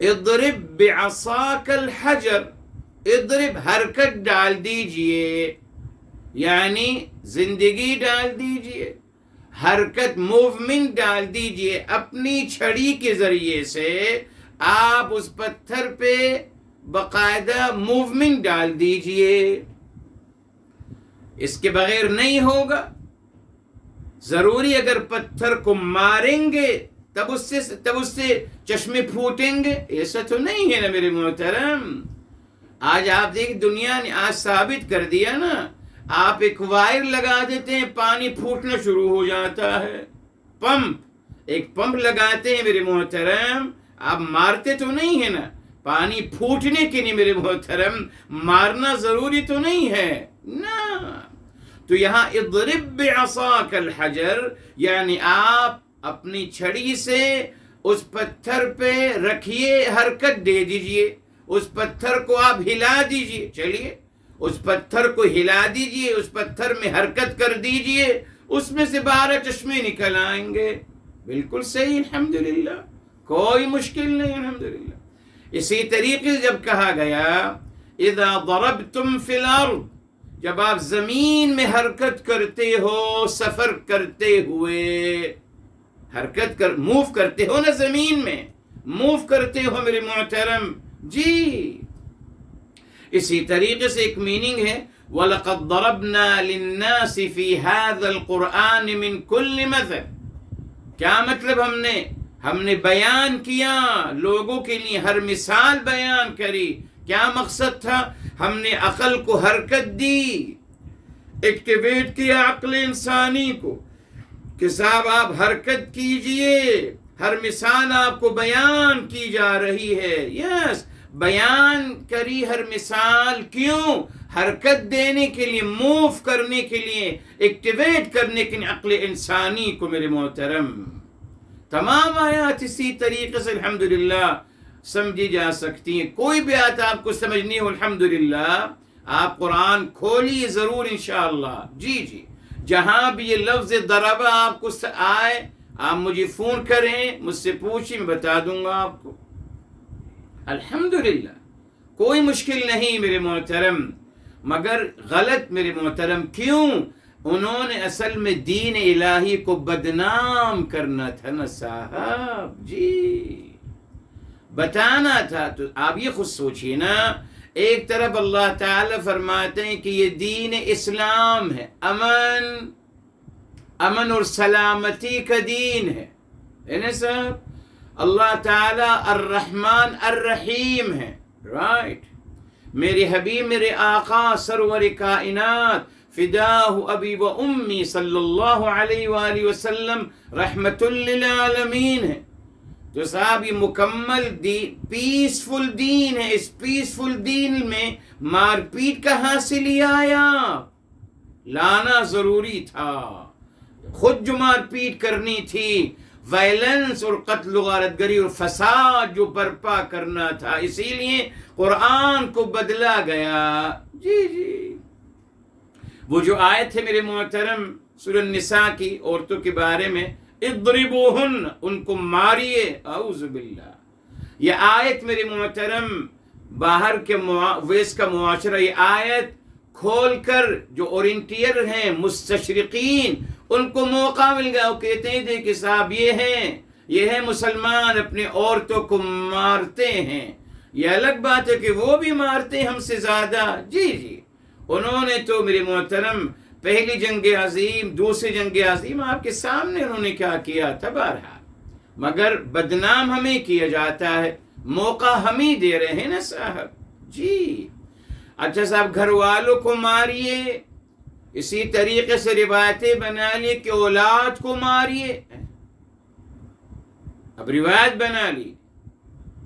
اضرب بعصاک الحجر، اضرب حرکت ڈال دیجئے، یعنی زندگی ڈال دیجئے، حرکت موومنٹ ڈال دیجئے. اپنی چھڑی کے ذریعے سے آپ اس پتھر پہ باقاعدہ موومنٹ ڈال دیجئے. اس کے بغیر نہیں ہوگا. ضروری اگر پتھر کو ماریں گے تب اس سے چشمے پھوٹیں گے؟ ایسا تو نہیں ہے نا میرے محترم. آج آپ دیکھ دنیا نے آج ثابت کر دیا نا، آپ ایک وائر لگا دیتے ہیں پانی پھوٹنا شروع ہو جاتا ہے. ایک پمپ لگاتے ہیں میرے محترم، آپ مارتے تو نہیں ہے نا. پانی پھوٹنے کے لیے میرے محترم مارنا ضروری تو نہیں ہے نا. تو یہاں اضرب بعصاک الحجر یعنی آپ اپنی چھڑی سے اس پتھر پہ رکھیے، حرکت دے دیجئے. اس پتھر کو آپ ہلا دیجئے. چلیے اس پتھر کو ہلا دیجئے، اس پتھر میں حرکت کر دیجئے، اس میں سے 12 چشمے نکل آئیں گے. بالکل صحیح، الحمدللہ، کوئی مشکل نہیں الحمدللہ. اسی طریقے سے جب کہا گیا اذا ضربتم فی الارض، جب آپ زمین میں حرکت کرتے ہو، سفر کرتے ہوئے، موو کرتے ہو نا، زمین میں موو کرتے ہو میرے محترم جی. اسی طریقے سے ایک میننگ ہے وَلَقَدْ ضَرَبْنَا لِلنَّاسِ فِي هَذَا الْقُرْآنِ مِنْ كُلِّ مَثَلٍ. کیا مطلب ہم نے بیان کیا لوگوں کے لیے، ہر مثال بیان کری. کیا مقصد تھا؟ ہم نے عقل کو حرکت دی. ایکٹیویٹ کیا عقل انسانی کو کہ صاحب آپ حرکت کیجئے، ہر مثال آپ کو بیان کی جا رہی ہے. یس، بیان کری ہر مثال، کیوں؟ حرکت دینے کے لیے، موو کرنے کے لیے، ایکٹیویٹ کرنے کے لیے عقل انسانی کو میرے محترم. تمام آیات اسی طریقے سے الحمدللہ سمجھی جا سکتی ہیں. کوئی بھی آیت آپ کو سمجھنی ہو الحمدللہ آپ قرآن کھولیے ضرور انشاءاللہ. جی جہاں بھی یہ لفظ ضربہ آپ کو آئے آپ مجھے فون کریں، مجھ سے پوچھیں، میں بتا دوں گا آپ کو. الحمدللہ کوئی مشکل نہیں میرے محترم. مگر غلط میرے محترم، کیوں؟ انہوں نے اصل میں دین الہی کو بدنام کرنا تھا نا صاحب. جی بتانا تھا. تو آپ یہ خود سوچئے نا، ایک طرف اللہ تعالی فرماتے ہیں کہ یہ دین اسلام ہے، امن اور سلامتی کا دین ہے نا صاحب. اللہ تعالی الرحمن الرحیم ہے. رائٹ. میرے حبیب، میرے آقا سرور کائنات فداہ ابی و امی صلی اللہ علیہ وآلہ وسلم رحمت للعالمین ہے. تو صاحب یہ مکمل پیسفل دین ہے. اس پیسفل دین میں مار پیٹ کہاں سے لے آیا؟ لانا ضروری تھا. خود جو مار پیٹ کرنی تھی، وائلنس اور قتل و غارت گری اور فساد جو برپا کرنا تھا، اسی لیے قرآن کو بدلا گیا. جی وہ جو آیت ہے میرے محترم سورہ النساء کی عورتوں کے بارے میں، اضربوہن، ان کو ماریے. اعوذ باللہ. یہ آیت میرے محترم باہر کے ویس کا معاشرہ یہ آیت کھول کر جو اورینٹیئر ہیں مستشرقین ان کو موقع مل گیا. وہ کہتے ہیں کہ صاحب یہ ہے مسلمان اپنے عورتوں کو مارتے ہیں. یہ الگ بات ہے کہ وہ بھی مارتے ہیں ہم سے زیادہ. جی انہوں نے تو میرے محترم پہلی جنگ عظیم، دوسری جنگ عظیم آپ کے سامنے انہوں نے کیا کیا تھا. بہرحال مگر بدنام ہمیں کیا جاتا ہے، موقع ہم ہی دے رہے ہیں نا صاحب. جی اچھا صاحب، گھر والوں کو ماریے. اسی طریقے سے روایتیں بنا لی کہ اولاد کو ماریے. اب روایت بنا لی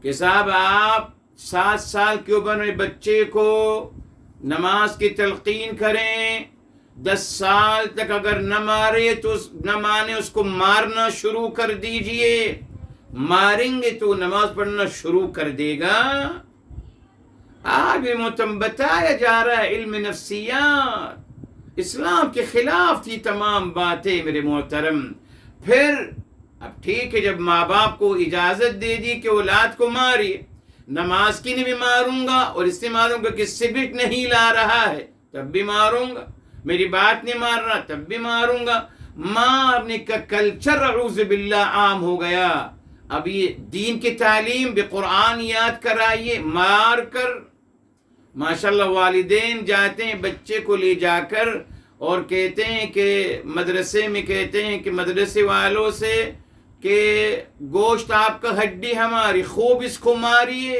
کہ صاحب آپ 7 سال کے عمر بچے کو نماز کی تلقین کریں، 10 سال تک اگر نہ مارے تو نہ مانے اس کو مارنا شروع کر دیجئے. ماریں گے تو نماز پڑھنا شروع کر دے گا. آج بھی بتایا جا رہا ہے علم نفسیات، اسلام کے خلاف تھی تمام باتیں میرے محترم. پھر اب ٹھیک ہے، جب ماں باپ کو اجازت دے دی کہ اولاد کو ماری، نماز کی نہیں بھی ماروں گا اور اس سے ماروں گا کہ سگریٹ نہیں لا رہا ہے تب بھی ماروں گا، میری بات نہیں مان رہا تب بھی ماروں گا. مارنے کا کلچر اعوذ باللہ عام ہو گیا. اب یہ دین کی تعلیم بھی قرآن یاد کرائیے مار کر. ماشاءاللہ والدین جاتے ہیں بچے کو لے جا کر اور کہتے ہیں کہ مدرسے میں کہتے ہیں کہ مدرسے والوں سے کہ گوشت آپ کا ہڈی ہماری، خوب اس کو ماریے،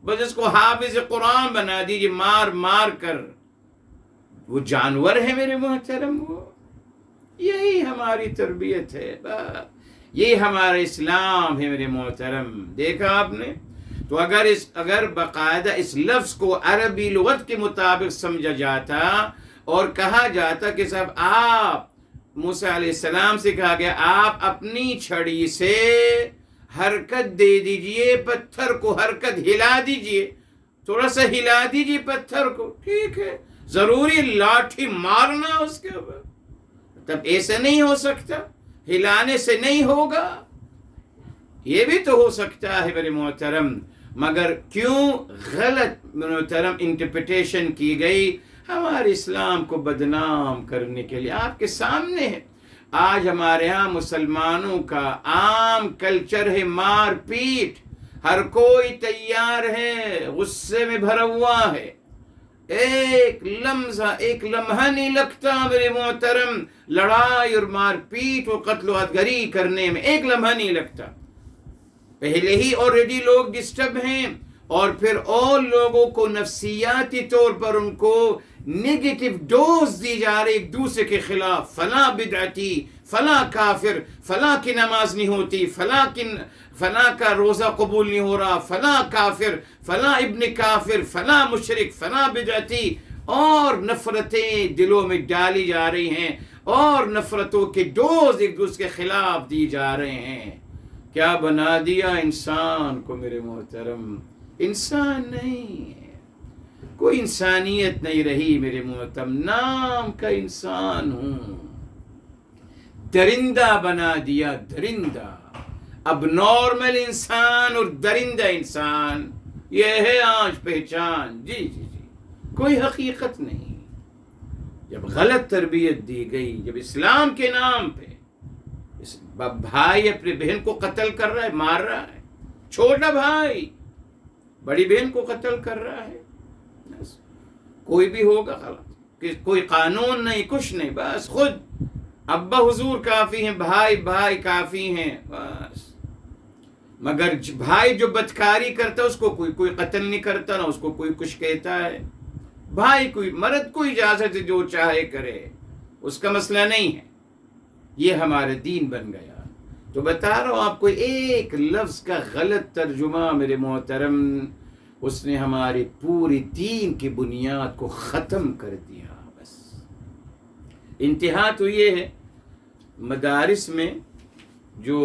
بس اس کو حافظ قرآن بنا دیجیے مار کر. وہ جانور ہے میرے محترم. وہ یہی ہماری تربیت ہے، یہی ہمارا اسلام ہے میرے محترم. دیکھا آپ نے؟ تو اگر باقاعدہ اس لفظ کو عربی لغت کے مطابق سمجھا جاتا اور کہا جاتا کہ صاحب آپ، موسیٰ علیہ السلام سے کہا گیا آپ اپنی چھڑی سے حرکت دے دیجئے، پتھر کو حرکت ہلا دیجئے، تھوڑا سا ہلا دیجئے پتھر کو، ٹھیک ہے. ضروری لاٹھی مارنا اس کے اوپر؟ تب ایسے نہیں ہو سکتا، ہلانے سے نہیں ہوگا. یہ بھی تو ہو سکتا ہے میرے محترم، مگر کیوں غلط محترم انٹرپریٹیشن کی گئی ہمارے اسلام کو بدنام کرنے کے لیے. آپ کے سامنے ہے آج ہمارے ہاں مسلمانوں کا عام کلچر ہے مار پیٹ. ہر کوئی تیار ہے، غصے میں بھرا ہوا ہے. ایک لمحہ نہیں لگتا میرے محترم لڑائی اور مار پیٹ اور قتل و غارت کرنے میں، ایک لمحہ نہیں لگتا. پہلے ہی آلریڈی لوگ ڈسٹرب ہیں اور پھر اور لوگوں کو نفسیاتی طور پر ان کو نیگیٹو ڈوز دی جا رہی ایک دوسرے کے خلاف، فلاں بدعتی، فلاں کافر، فلاں کی نماز نہیں ہوتی، فلاں کا روزہ قبول نہیں ہو رہا، فلاں کافر، فلاں ابن کافر، فلاں مشرک، فلاں بدعتی، اور نفرتیں دلوں میں ڈالی جا رہی ہیں، اور نفرتوں کے ڈوز ایک دوسرے کے خلاف دی جا رہے ہیں۔ کیا بنا دیا انسان کو میرے محترم؟ انسان نہیں ہے، کوئی انسانیت نہیں رہی میرے محترم، نام کا انسان ہوں، درندہ بنا دیا، درندہ۔ اب نارمل انسان اور درندہ انسان، یہ ہے آج پہچان۔ جی جی جی، کوئی حقیقت نہیں۔ جب غلط تربیت دی گئی، جب اسلام کے نام پہ بھائی اپنے بہن کو قتل کر رہا ہے، مار رہا ہے، چھوٹا بھائی بڑی بہن کو قتل کر رہا ہے، بس کوئی بھی ہوگا غلط، کہ کوئی قانون نہیں، کچھ نہیں، بس خود ابا حضور کافی ہیں، بھائی کافی ہیں، بس۔ مگر بھائی جو بدکاری کرتا ہے اس کو کوئی قتل نہیں کرتا، نہ اس کو کوئی کچھ کہتا ہے۔ بھائی کوئی مرد کو اجازت ہے جو چاہے کرے، اس کا مسئلہ نہیں ہے۔ یہ ہمارے دین بن گیا۔ تو بتا رہا ہوں آپ کو، ایک لفظ کا غلط ترجمہ میرے محترم، اس نے ہمارے پوری دین کی بنیاد کو ختم کر دیا۔ بس انتہا تو یہ ہے، مدارس میں جو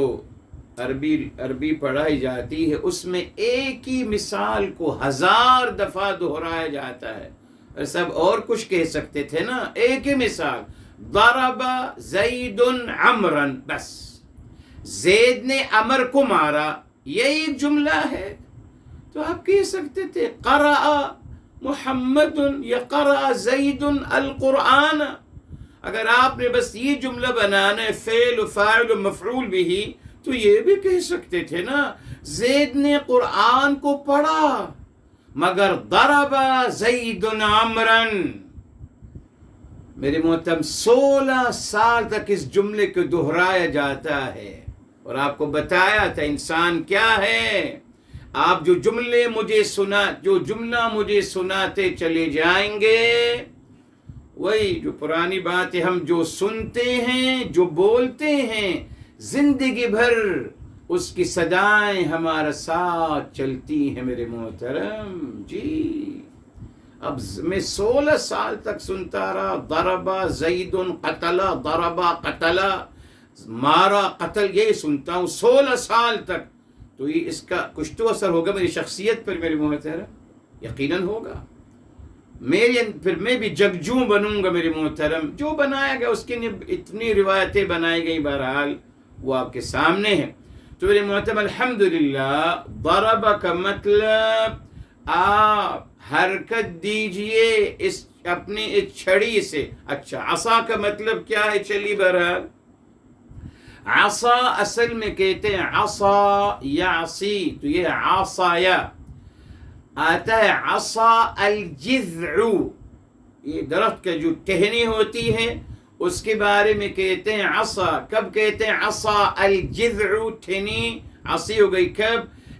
عربی پڑھائی جاتی ہے اس میں ایک ہی مثال کو 1000 دفعہ دہرایا جاتا ہے۔ سب اور کچھ کہہ سکتے تھے نا، ایک ہی مثال، ضرب زید عمرا، بس زید نے عمر کو مارا، یہ ایک جملہ ہے۔ تو آپ کہہ سکتے تھے قرأ محمد یا قرأ زید القرآن۔ اگر آپ نے بس یہ جملہ بنانا ہے، فعل و فاعل و مفعول بھی، تو یہ بھی کہہ سکتے تھے نا زید نے قرآن کو پڑھا، مگر ضرب زید عمرا۔ میرے محترم 16 سال تک اس جملے کو دہرایا جاتا ہے، اور آپ کو بتایا تھا انسان کیا ہے۔ آپ جو جملہ مجھے سناتے چلے جائیں گے، وہی جو پرانی بات ہے، ہم جو سنتے ہیں، جو بولتے ہیں، زندگی بھر اس کی صدائیں ہمارا ساتھ چلتی ہیں میرے محترم۔ جی اب میں 16 سال تک سنتا رہا، ضرب زید قتل، ضرب قتل، مارا قتل، یہی سنتا ہوں 16 سال تک۔ تو یہ اس کا کچھ تو اثر ہوگا میری شخصیت پر میرے محترم، یقیناً ہوگا۔ پھر میں بھی جگجوں بنوں گا میرے محترم۔ جو بنایا گیا اس کی اتنی روایتیں بنائی گئی، بہرحال وہ آپ کے سامنے ہیں۔ تو میرے محترم الحمدللہ، ضرب کا مطلب آپ حرکت دیجئے اپنی اس چھڑی سے۔ اچھا، عصا کا مطلب کیا ہے؟ چلی بہرحال عصا اصل میں کہتے ہیں عصا یعصی، تو یہ عصایا آتا ہے۔ عصا الجذع، یہ درخت کا جو ٹہنی ہوتی ہے اس کے بارے میں کہتے ہیں عصا۔ کب کہتے ہیں عصا الجذع؟ ٹھنی عصی ہو گئی کب؟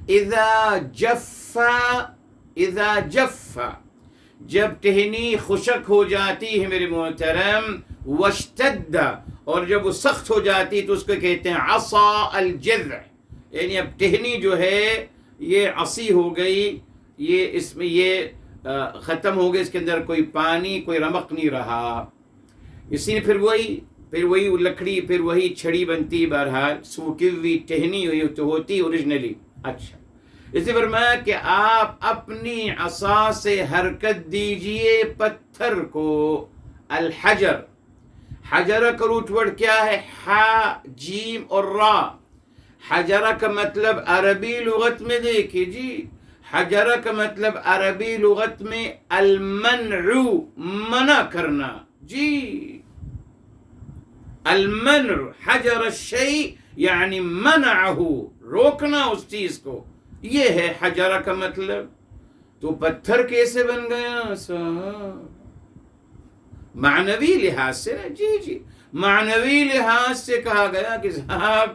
اذا جف، جب ٹہنی خشک ہو جاتی ہے میرے محترم، واشتد، اور جب وہ سخت ہو جاتی ہے تو اس کو کہتے ہیں عصا الجذع۔ یعنی اب ٹہنی جو ہے یہ عصی ہو گئی، یہ اس میں یہ ختم ہو گئی، اس کے اندر کوئی پانی، کوئی رمق نہیں رہا۔ اسی نے پھر وہی لکڑی، پھر وہی چھڑی بنتی، بہرحال سوکھی ہوئی ٹہنی ہوئی تو ہوتی اوریجنلی۔ اچھا، اسی فرمایا کہ آپ اپنی عصا سے حرکت دیجئے پتھر کو۔ الحجر، حجرہ کا روٹ ورڈ کیا ہے؟ حا، جیم اور را۔ حجرہ کا مطلب عربی لغت میں دیکھیے جی، حجرہ کا مطلب عربی لغت میں المنع، منع کرنا۔ جی المنع، حجر الشیء یعنی منعہ، روکنا اس چیز کو، یہ ہے حجرہ کا مطلب۔ تو پتھر کیسے بن گیا صاحب؟ معنوی لحاظ سے نا، جی معنوی لحاظ سے کہا گیا کہ صاحب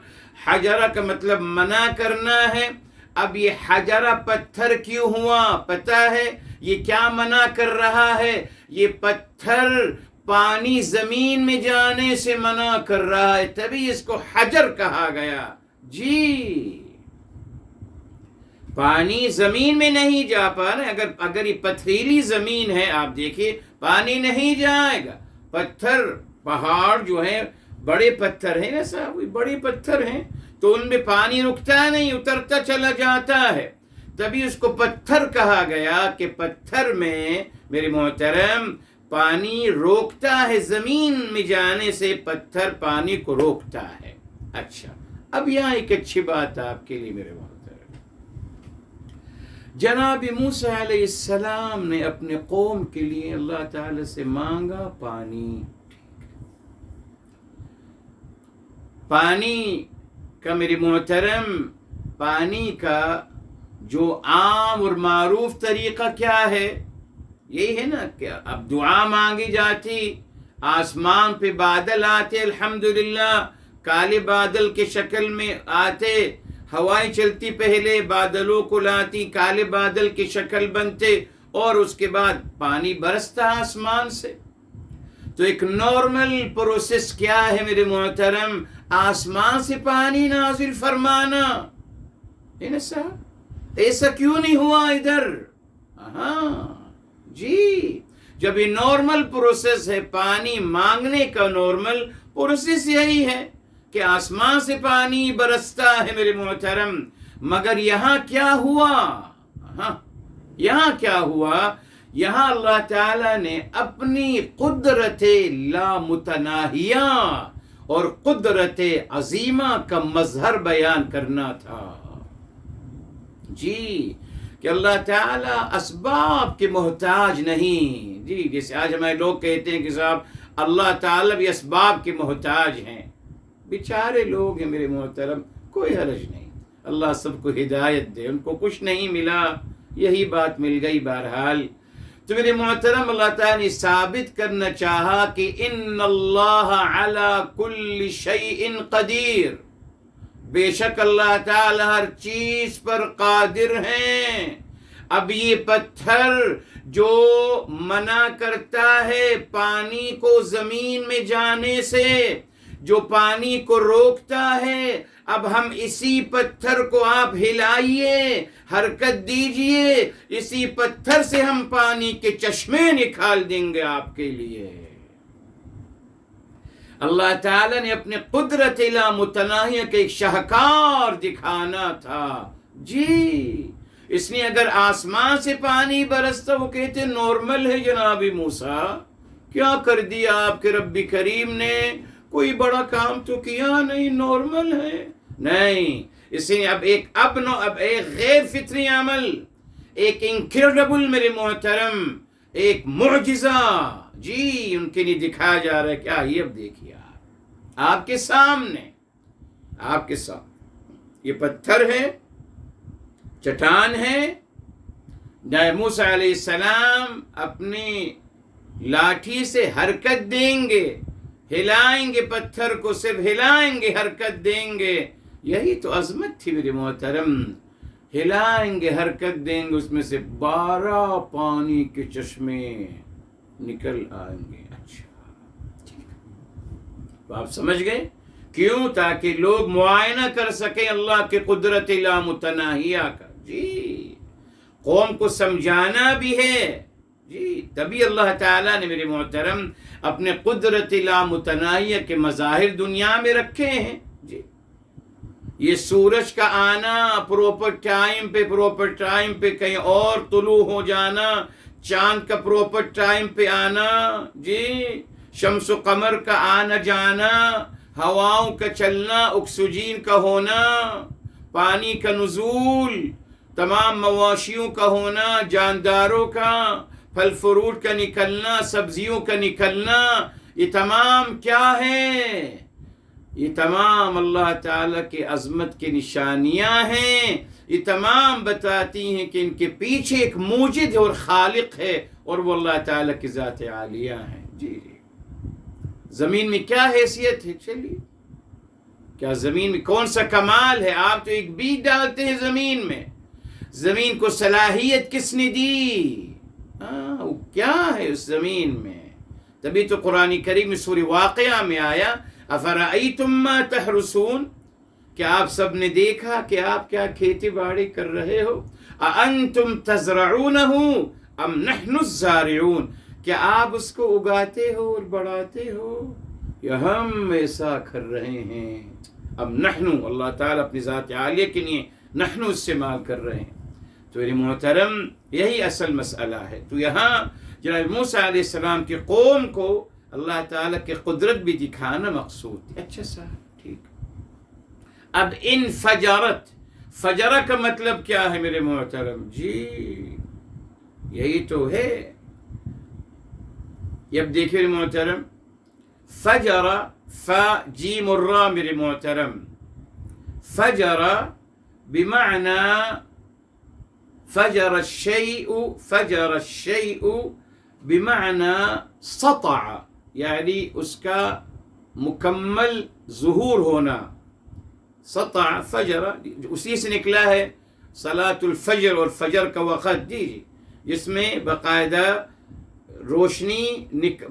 حجرہ کا مطلب منع کرنا ہے۔ اب یہ حجرہ پتھر کیوں ہوا پتہ ہے؟ یہ کیا منع کر رہا ہے؟ یہ پتھر پانی زمین میں جانے سے منع کر رہا ہے، تبھی اس کو حجر کہا گیا۔ جی پانی زمین میں نہیں جا پا رہا، اگر یہ پتھریلی زمین ہے، آپ دیکھیے پانی نہیں جائے گا۔ پتھر پہاڑ جو ہے بڑے پتھر ہیں نا صاحب، بڑے پتھر ہیں تو ان میں پانی رکتا نہیں، اترتا چلا جاتا ہے، تبھی اس کو پتھر کہا گیا کہ پتھر میں میرے محترم پانی روکتا ہے، زمین میں جانے سے پتھر پانی کو روکتا ہے۔ اچھا، اب یہاں ایک اچھی بات آپ کے لیے میرے محترم، جناب موسیٰ علیہ السلام نے اپنے قوم کے لیے اللہ تعالی سے مانگا پانی۔ پانی کا میرے محترم، پانی کا جو عام اور معروف طریقہ کیا ہے؟ یہی ہے نا کہ اب دعا مانگی جاتی، آسمان پہ بادل آتے، الحمدللہ کالے بادل کے شکل میں آتے، ہوائیں چلتی، پہلے بادلوں کو لاتی، کالے بادل کی شکل بنتے، اور اس کے بعد پانی برستا آسمان سے۔ تو ایک نارمل پروسیس کیا ہے میرے محترم؟ آسمان سے پانی نازل فرمانا ہے نا صاحب؟ ایسا کیوں نہیں ہوا ادھر؟ ہاں جی، جب یہ نارمل پروسیس ہے، پانی مانگنے کا نارمل پروسیس یہی ہے کہ آسمان سے پانی برستا ہے میرے محترم، مگر یہاں کیا ہوا؟ یہاں کیا ہوا؟ یہاں اللہ تعالیٰ نے اپنی قدرت لامتناہیہ اور قدرت عظیمہ کا مظہر بیان کرنا تھا۔ جی کہ اللہ تعالیٰ اسباب کے محتاج نہیں۔ جی جیسے آج ہمارے لوگ کہتے ہیں کہ صاحب اللہ تعالیٰ بھی اسباب کے محتاج ہیں، بیچارے لوگ ہیں میرے محترم، کوئی حرج نہیں، اللہ سب کو ہدایت دے، ان کو کچھ نہیں ملا، یہی بات مل گئی بہرحال۔ تو میرے محترم اللہ تعالیٰ نے ثابت کرنا چاہا کہ ان اللہ علی کل شیء قدیر، بے شک اللہ تعالیٰ ہر چیز پر قادر ہیں۔ اب یہ پتھر جو منع کرتا ہے پانی کو زمین میں جانے سے، جو پانی کو روکتا ہے، اب ہم اسی پتھر کو آپ ہلائیے، حرکت دیجئے، اسی پتھر سے ہم پانی کے چشمے نکال دیں گے آپ کے لیے۔ اللہ تعالیٰ نے اپنے قدرت لامتناہیہ کا ایک شاہکار دکھانا تھا۔ جی اس نے اگر آسمان سے پانی برستا، وہ کہتے نارمل ہے جناب موسیٰ، کیا کر دیا آپ کے رب کریم نے؟ کوئی بڑا کام تو کیا نہیں، نارمل ہے۔ نہیں، اس نے اب ایک غیر فطری عمل، ایک انکریڈیبل میرے محترم، ایک معجزہ جی ان کے لیے دکھایا جا رہا ہے۔ کیا یہ اب دیکھیے آپ کے سامنے یہ پتھر ہے، چٹان ہے، موسیٰ علیہ السلام اپنی لاٹھی سے حرکت دیں گے، ہلائیں گے پتھر کو، صرف ہلائیں گے، حرکت دیں گے۔ یہی تو عظمت تھی میرے محترم، ہلائیں گے، حرکت دیں گے، اس میں سے 12 پانی کے چشمے نکل آئیں گے۔ اچھا تو آپ سمجھ گئے کیوں؟ تاکہ لوگ معائنہ کر سکیں اللہ کے قدرت لامتناہیہ کا۔ جی قوم کو سمجھانا بھی ہے، جی تبھی اللہ تعالیٰ نے میرے محترم اپنے قدرت لامتناہیہ کے مظاہر دنیا میں رکھے ہیں۔ جی یہ سورج کا آنا پراپر ٹائم پہ کہیں اور طلوع ہو جانا، چاند کا پراپر ٹائم پہ آنا، جی شمس و قمر کا آنا جانا، ہواؤں کا چلنا، اکسیجن کا ہونا، پانی کا نزول، تمام مواشیوں کا ہونا، جانداروں کا، پھل فروٹ کا نکلنا، سبزیوں کا نکلنا، یہ تمام کیا ہے؟ یہ تمام اللہ تعالیٰ کے عظمت کی نشانیاں ہیں۔ یہ تمام بتاتی ہیں کہ ان کے پیچھے ایک موجد اور خالق ہے، اور وہ اللہ تعالیٰ کی ذات عالیہ ہے۔ جی زمین میں کیا حیثیت ہے؟ چلیے کیا زمین میں کون سا کمال ہے؟ آپ تو ایک بیج ڈالتے ہیں زمین میں، زمین کو صلاحیت کس نے دی؟ وہ کیا ہے اس زمین میں. تبھی تو قرآن کریم میں سورہ واقعہ میں آیا افرأیتم ما تحرسون، کیا آپ سب نے دیکھا کہ آپ کیا کھیتی باڑی کر رہے ہو. اانتم تزرعونہ ام نحن الزارعون، کیا آپ اس کو اگاتے ہو اور بڑھاتے ہو یا ہم ایسا کر رہے ہیں. اب نحن، اللہ تعالیٰ اپنی ذات عالیہ کے لیے نحن استعمال کر رہے ہیں. تو میرے محترم یہی اصل مسئلہ ہے. تو یہاں جناب موسیٰ علیہ السلام کی قوم کو اللہ تعالیٰ کی قدرت بھی دکھانا مقصود ہے. اچھا صاحب ٹھیک. اب انفجرت، فجرہ کا مطلب کیا ہے میرے محترم؟ جی یہی تو ہے. اب دیکھیں میرے محترم، فجرہ فا جیم الراء میرے محترم، فجرہ بمعنى فجر الشيء بمعنى سطع، یعنی اس کا مکمل ظہور ہونا. سطع فجر اسی سے نکلا ہے صلاۃ الفجر اور فجر کا وقت، جی جس میں باقاعدہ روشنی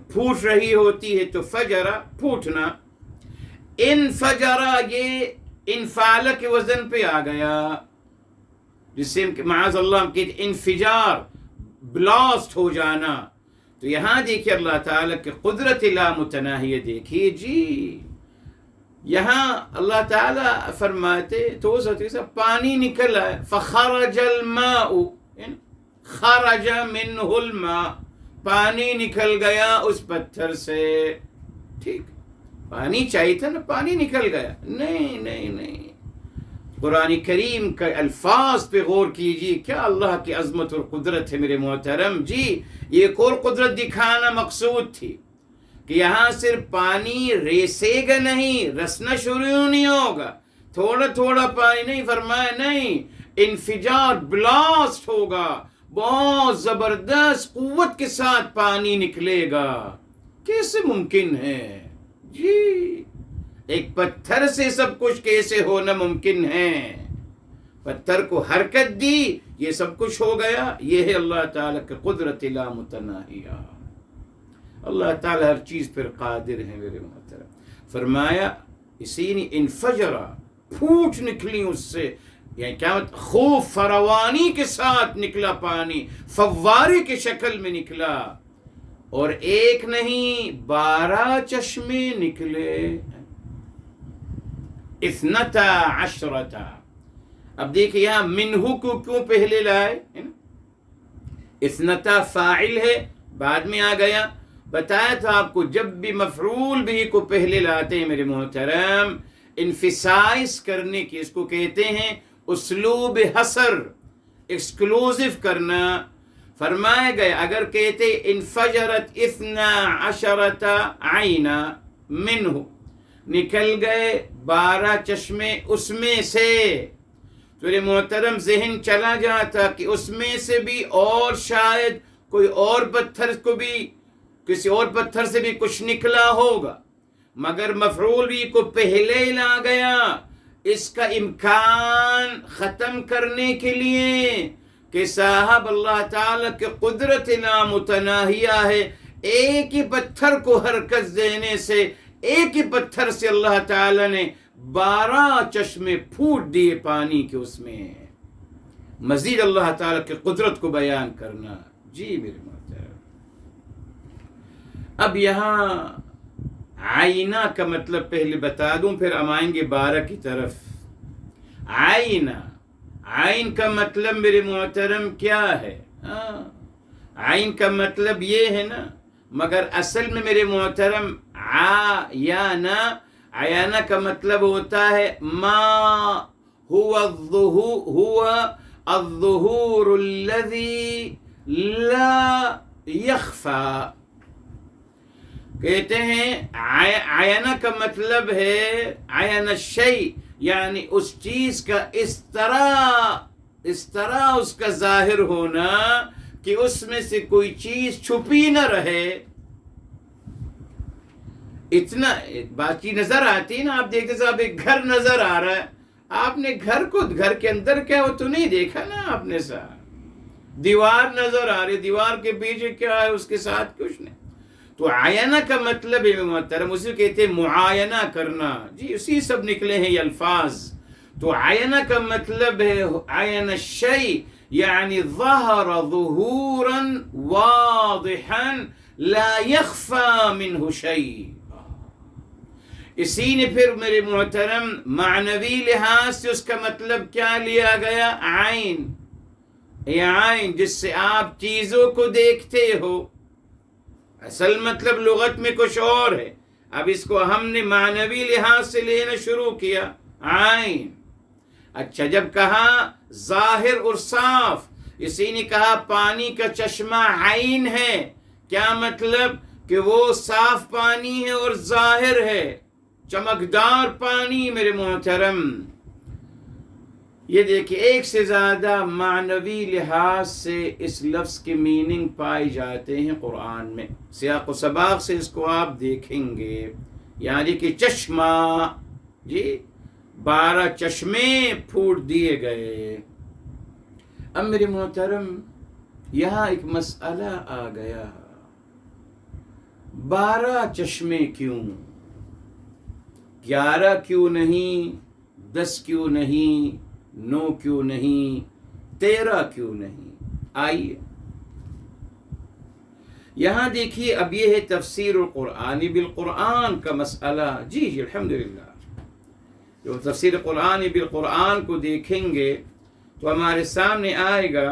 پھوٹ رہی ہوتی ہے، تو فجر پھوٹنا. انفجر یہ انفعال کے وزن پہ آ گیا، جس سے معاذ اللہ ہم کہتے انفجار، بلاسٹ ہو جانا. تو یہاں دیکھیے اللہ تعالیٰ کی قدرت لا متناہیہ دیکھیے. جی یہاں اللہ تعالیٰ فرماتے تو پانی نکل آئے، فخرج الماء، خرج منہ الماء، پانی نکل گیا اس پتھر سے. ٹھیک، پانی چاہیے تھا نا، پانی نکل گیا. نہیں نہیں نہیں، قرآن کریم کے الفاظ پہ غور کیجیے، کیا اللہ کی عظمت اور قدرت ہے میرے محترم. جی یہ ایک اور قدرت دکھانا مقصود تھی کہ یہاں صرف پانی ریسے گا نہیں، رسنا شروع نہیں ہوگا، تھوڑا تھوڑا پانی نہیں، فرمایا نہیں، انفجار، بلاسٹ ہوگا، بہت زبردست قوت کے ساتھ پانی نکلے گا. کیسے ممکن ہے؟ جی ایک پتھر سے سب کچھ کیسے ہونا ممکن ہے؟ پتھر کو حرکت دی، یہ سب کچھ ہو گیا. یہ ہے اللہ تعالیٰ کی قدرت لا متناہیہ. اللہ تعالیٰ ہر چیز پر قادر ہے میرے محترم. فرمایا اسی نے انفجرا، پھوٹ نکلی اس سے، یعنی کیا مطلب؟ خوب فروانی کے ساتھ نکلا پانی، فوارے کی شکل میں نکلا. اور ایک نہیں 12 چشمے نکلے. 12. اب دیکھیں یہاں منہو کو کیوں پہلے لائے؟ 12 فاعل ہے، بعد میں آ گیا. بتایا تھا آپ کو جب بھی مفعول بھی کو پہلے لاتے ہیں میرے محترم، انفسائز کرنے کی اس کو کہتے ہیں اسلوب حصر، ایکسکلوزیو کرنا. فرمایا گیا اگر کہتے انفجرت 12 عینا منہ، نکل گئے 12 چشمے اس میں سے، تو یہ محترم ذہن چلا جاتا کہ اس میں سے بھی اور شاید کوئی اور پتھر کو بھی، کسی اور پتھر سے بھی کچھ نکلا ہوگا. مگر مفعول بھی کو پہلے لا گیا اس کا امکان ختم کرنے کے لیے کہ صاحب اللہ تعالیٰ کی قدرت لا متناہیہ ہے. ایک ہی پتھر کو حرکت دینے سے، ایک ہی پتھر سے اللہ تعالیٰ نے 12 چشمے پھوٹ دیے پانی کے اس میں. مزید اللہ تعالیٰ کی قدرت کو بیان کرنا. جی میرے محترم، اب یہاں آئینہ کا مطلب پہلے بتا دوں، پھر ہم آئیں گے 12 کی طرف. آئینہ، آئین کا مطلب میرے محترم کیا ہے؟ آئین کا مطلب یہ ہے نا، مگر اصل میں میرے محترم آیانہ، آیانہ کا مطلب ہوتا ہے ما هو الظہور الذی لا یخفی. کہتے ہیں آیانہ کا مطلب ہے عین الشیء، یعنی اس چیز کا اس طرح اس کا ظاہر ہونا کہ اس میں سے کوئی چیز چھپی نہ رہے. اتنا بات چیز نظر آتی ہے نا، آپ دیکھتے صاحب ایک گھر نظر آ رہا ہے، آپ نے گھر کے اندر کیا وہ تو نہیں دیکھا نا آپ نے صاحب. دیوار نظر آ رہی، دیوار کے پیچھے کیا ہے، اس کے ساتھ کچھ نہیں. تو عینہ کا مطلب ہے محترم، اسی کو کہتے ہیں معاینہ کرنا. جی اسی سب نکلے ہیں یہ الفاظ. تو عینہ کا مطلب ہے عین الشیء، یعنی ظہر ظہورا واضحا لا یخفى منہ شیء. اسی نے پھر میرے محترم معنوی لحاظ سے اس کا مطلب کیا لیا گیا؟ عین. یہ عین جس سے آپ چیزوں کو دیکھتے ہو. اصل مطلب لغت میں کچھ اور ہے، اب اس کو ہم نے معنوی لحاظ سے لینا شروع کیا. عین. اچھا جب کہا ظاہر اور صاف، اسی نے کہا پانی کا چشمہ عین ہے. کیا مطلب؟ کہ وہ صاف پانی ہے اور ظاہر ہے، چمکدار پانی میرے محترم. یہ دیکھیں ایک سے زیادہ معنوی لحاظ سے اس لفظ کے میننگ پائے جاتے ہیں قرآن میں. سیاق و سباق سے اس کو آپ دیکھیں گے. یعنی کہ چشمہ، جی 12 چشمے پھوٹ دیے گئے. اب میرے محترم یہاں ایک مسئلہ آ گیا، 12 چشمے کیوں؟ 11 کیوں نہیں؟ 10 کیوں نہیں؟ 9 کیوں نہیں؟ 13 کیوں نہیں؟ آئیے یہاں دیکھیے. اب یہ ہے تفسیر القرآن بالقرآن کا مسئلہ. جی الحمدللہ جو تفسیر قرآن بالقرآن کو دیکھیں گے تو ہمارے سامنے آئے گا.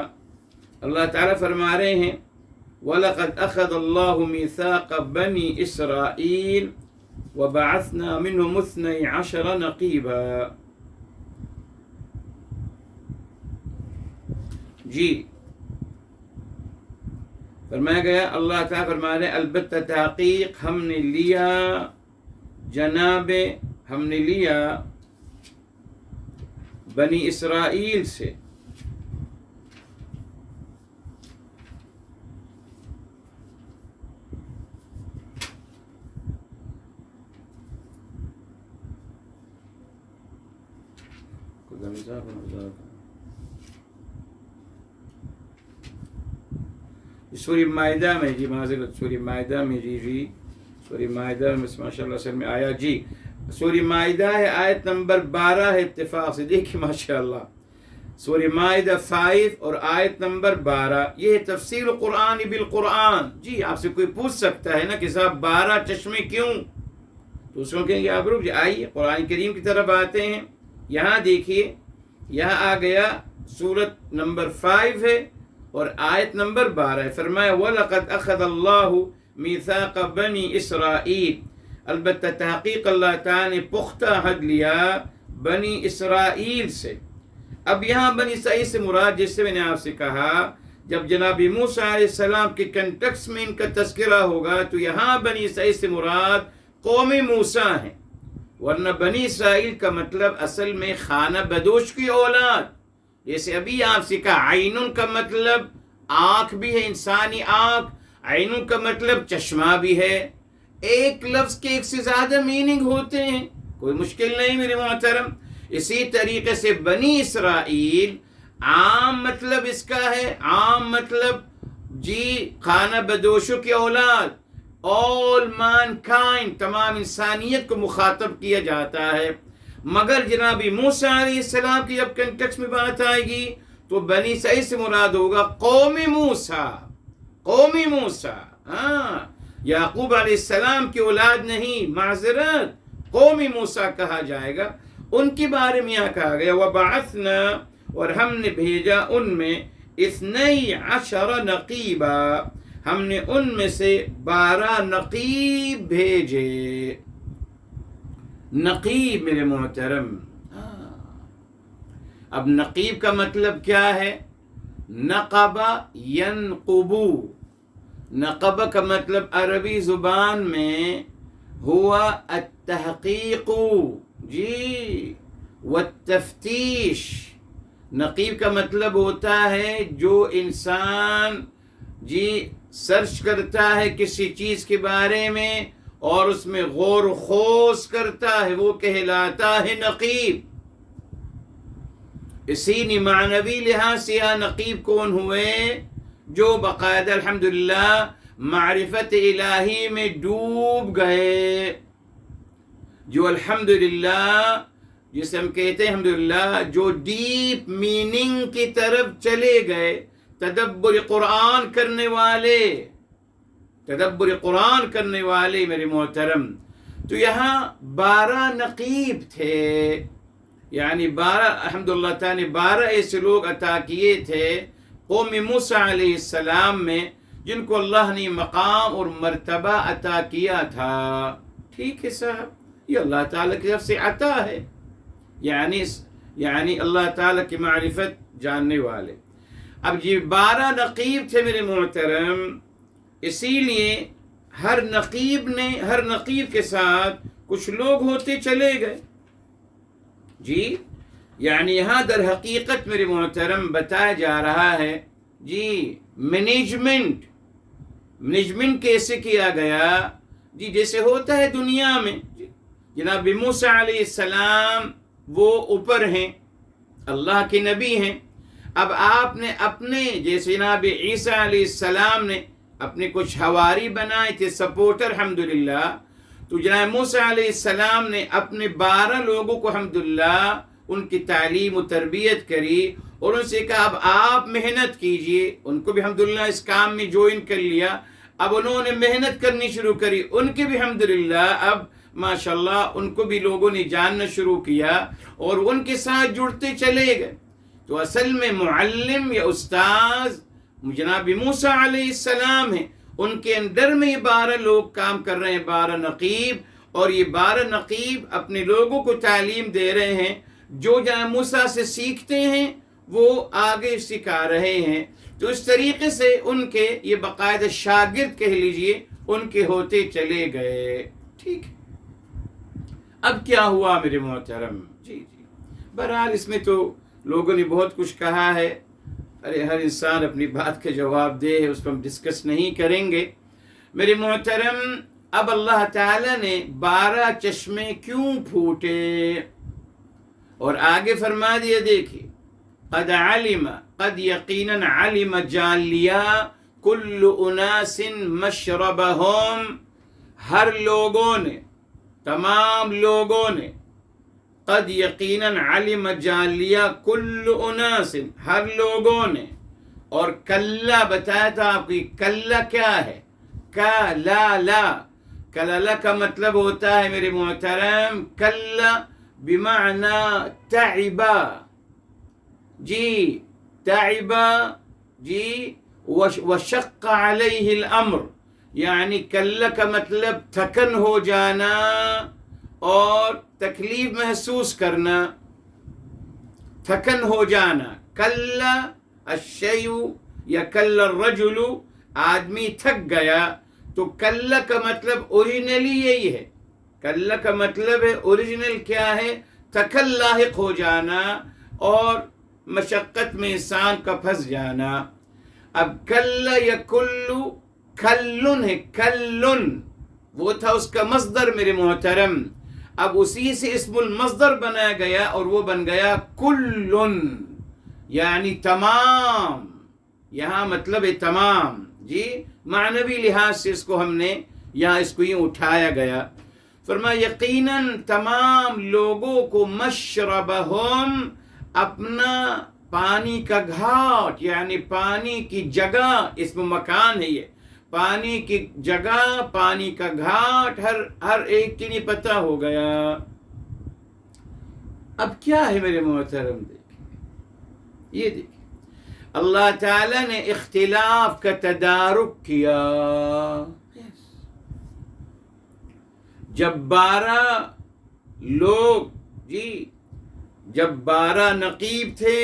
اللہ تعالیٰ فرما رہے ہیں وَلَقَدْ أَخَذَ اللَّهُ مِيثَاقَ بَنِي إِسْرَائِيلَ وَبَعَثْنَا مِنْهُمُ 12 نَقِيبًا. جی فرمایا گیا، اللہ تعالیٰ فرما رہے البتہ تحقیق ہم نے لیا، جناب ہم نے لیا بنی اسرائیل سے سورہ مائدہ میں، جی معذرت، سورہ مائدہ میں، جی سورہ مائدہ میں ماشاء اللہ سر میں آیا. جی سورہ مائدہ ہے، آیت نمبر 12 ہے اتفاق سے. دیکھیں ماشاء اللہ سورہ مائدہ 5 اور آیت نمبر 12، یہ ہے تفسیر قرآن بالقرآن. جی آپ سے کوئی پوچھ سکتا ہے نا کہ صاحب 12 چشمے کیوں؟ تو اس کو کہیں گے آپ رک آئیے قرآن کریم کی طرف آتے ہیں. یہاں دیکھیے، یہاں آ گیا سورت نمبر 5 ہے اور آیت نمبر 12 ہے. فرمایا وَلَقَدْ أَخَذَ اللَّهُ مِيثَاقَ بَنِي إِسْرَائِيلَ، البتہ تحقیق اللہ تعالیٰ نے پختہ حد لیا بنی اسرائیل سے. اب یہاں بنی اسرائیل سے مراد، جس سے میں نے آپ سے کہا جب جناب موسیٰ علیہ السلام کے کنٹیکس میں ان کا تذکرہ ہوگا تو یہاں بنی اسرائیل سے مراد قوم موسیٰ ہیں. ورنہ بنی اسرائیل کا مطلب اصل میں خانہ بدوش کی اولاد. جیسے ابھی آپ سے کہا عین کا مطلب آنکھ بھی ہے، انسانی آنکھ. عین کا مطلب چشمہ بھی ہے. ایک لفظ کے ایک سے زیادہ میننگ ہوتے ہیں، کوئی مشکل نہیں میرے محترم. اسی طریقے سے بنی اسرائیل عام مطلب اس کا ہے، عام مطلب جی خانہ بدوشوں کی اولاد، all mankind، تمام انسانیت کو مخاطب کیا جاتا ہے. مگر جناب موسیٰ علیہ السلام کی جب کنٹیکس میں بات آئے گی تو بنی اسرائیل سے مراد ہوگا قوم موسیٰ. قوم موسیٰ، ہاں یعقوب علیہ السلام کی اولاد نہیں، معذرت، قوم موسیٰ کہا جائے گا. ان کے بارے میں یہاں کہا گیا وَبَعَثْنَا، اور ہم نے بھیجا ان میں 12 نقیبا، ہم نے ان میں سے 12 نقیب بھیجے. نقیب میرے محترم، اب نقیب کا مطلب کیا ہے؟ نقب ینقبو. نقب کا مطلب عربی زبان میں ہوا التحقیق، جی والتفتیش. نقیب کا مطلب ہوتا ہے جو انسان جی سرچ کرتا ہے کسی چیز کے بارے میں اور اس میں غور و خوض کرتا ہے، وہ کہلاتا ہے نقیب. اسی معنوی لحاظ سے یہاں نقیب کون ہوئے؟ جو باقاعدہ الحمدللہ معرفت الہی میں ڈوب گئے، جو الحمدللہ جسے ہم کہتے ہیں الحمدللہ جو ڈیپ میننگ کی طرف چلے گئے، تدبر قرآن کرنے والے میرے محترم۔ تو یہاں 12 نقیب تھے، یعنی 12 الحمدللہ تعالیٰ نے 12 ایسے لوگ عطا کیے تھے قوم موسیٰ علیہ السلام میں، جن کو اللہ نے مقام اور مرتبہ عطا کیا تھا۔ ٹھیک ہے صاحب، یہ اللہ تعالیٰ کی طرف سے عطا ہے، یعنی اللہ تعالیٰ کی معرفت جاننے والے۔ اب یہ 12 نقیب تھے میرے محترم، اسی لیے ہر نقیب کے ساتھ کچھ لوگ ہوتے چلے گئے۔ جی یعنی یہاں در حقیقت میرے محترم بتایا جا رہا ہے جی مینجمنٹ کیسے کیا گیا، جی جیسے ہوتا ہے دنیا میں۔ جناب موسیٰ علیہ السلام وہ اوپر ہیں، اللہ کے نبی ہیں۔ اب آپ نے اپنے جیسے جناب عیسیٰ علیہ السلام نے اپنے کچھ حواری بنائے تھے، سپورٹر الحمدللہ، تو جناب موسیٰ علیہ السلام نے اپنے 12 لوگوں کو الحمدللہ ان کی تعلیم و تربیت کری اور ان سے کہا اب آپ محنت کیجئے۔ ان کو بھی الحمدللہ اس کام میں جوائن کر لیا، اب انہوں نے محنت کرنی شروع کری، ان کے بھی الحمدللہ اب ماشاءاللہ ان کو بھی لوگوں نے جاننا شروع کیا اور ان کے ساتھ جڑتے چلے گئے۔ تو اصل میں معلم یا استاذ جناب موسیٰ علیہ السلام ہیں، ان کے انڈر میں یہ 12 لوگ کام کر رہے ہیں، 12 نقیب، اور یہ 12 نقیب اپنے لوگوں کو تعلیم دے رہے ہیں، جو جناب موسیٰ سے سیکھتے ہیں وہ آگے سکھا رہے ہیں۔ تو اس طریقے سے ان کے یہ باقاعدہ شاگرد کہہ لیجئے ان کے ہوتے چلے گئے۔ ٹھیک، اب کیا ہوا میرے محترم؟ جی بہرحال اس میں تو لوگوں نے بہت کچھ کہا ہے، ہر انسان اپنی بات کا جواب دے، اس پر ہم ڈسکس نہیں کریں گے میرے محترم۔ اب اللہ تعالیٰ نے 12 چشمے کیوں پھوٹے اور آگے فرما دیا، دیکھیے قد یقیناً علم جان لیا کل اناس مشربہم، ہر لوگوں نے، تمام لوگوں نے، قد یقیناً علم جان لیا کل اناس، ہر لوگوں نے۔ اور کلا بتایا تھا آپ کو، کلا کیا ہے؟ کلا کا مطلب ہوتا ہے میرے محترم کلا بمعنی تعبا، جی تعبا، جی وشق علیہ الامر، یعنی کلا کا مطلب تھکن ہو جانا اور تکلیف محسوس کرنا، تھکن ہو جانا۔ کلا الشیء یا کلا الرجل، آدمی تھک گیا، تو کلا کا مطلب اوریجنلی یہی ہے۔ کلا کا مطلب ہے اوریجنل کیا ہے؟ تھکن لاحق ہو جانا اور مشقت میں انسان کا پھنس جانا۔ اب کلا یا کلو، کلن ہے، کلن وہ تھا اس کا مصدر میرے محترم، اب اسی سے اسم المصدر بنایا گیا اور وہ بن گیا کلن، یعنی تمام، یہاں مطلب ہے تمام، جی معنوی لحاظ سے اس کو ہم نے یہاں اس کو یوں اٹھایا گیا۔ فرمایا یقیناً تمام لوگوں کو مشربہم، اپنا پانی کا گھاٹ، یعنی پانی کی جگہ، اسم مکان ہے یہ، پانی کی جگہ، پانی کا گھاٹ ہر ایک کی نہیں پتہ ہو گیا۔ اب کیا ہے میرے محترم؟ دیکھیں یہ، دیکھیں اللہ تعالیٰ نے اختلاف کا تدارک کیا۔ جب 12 لوگ، جی جب 12 نقیب تھے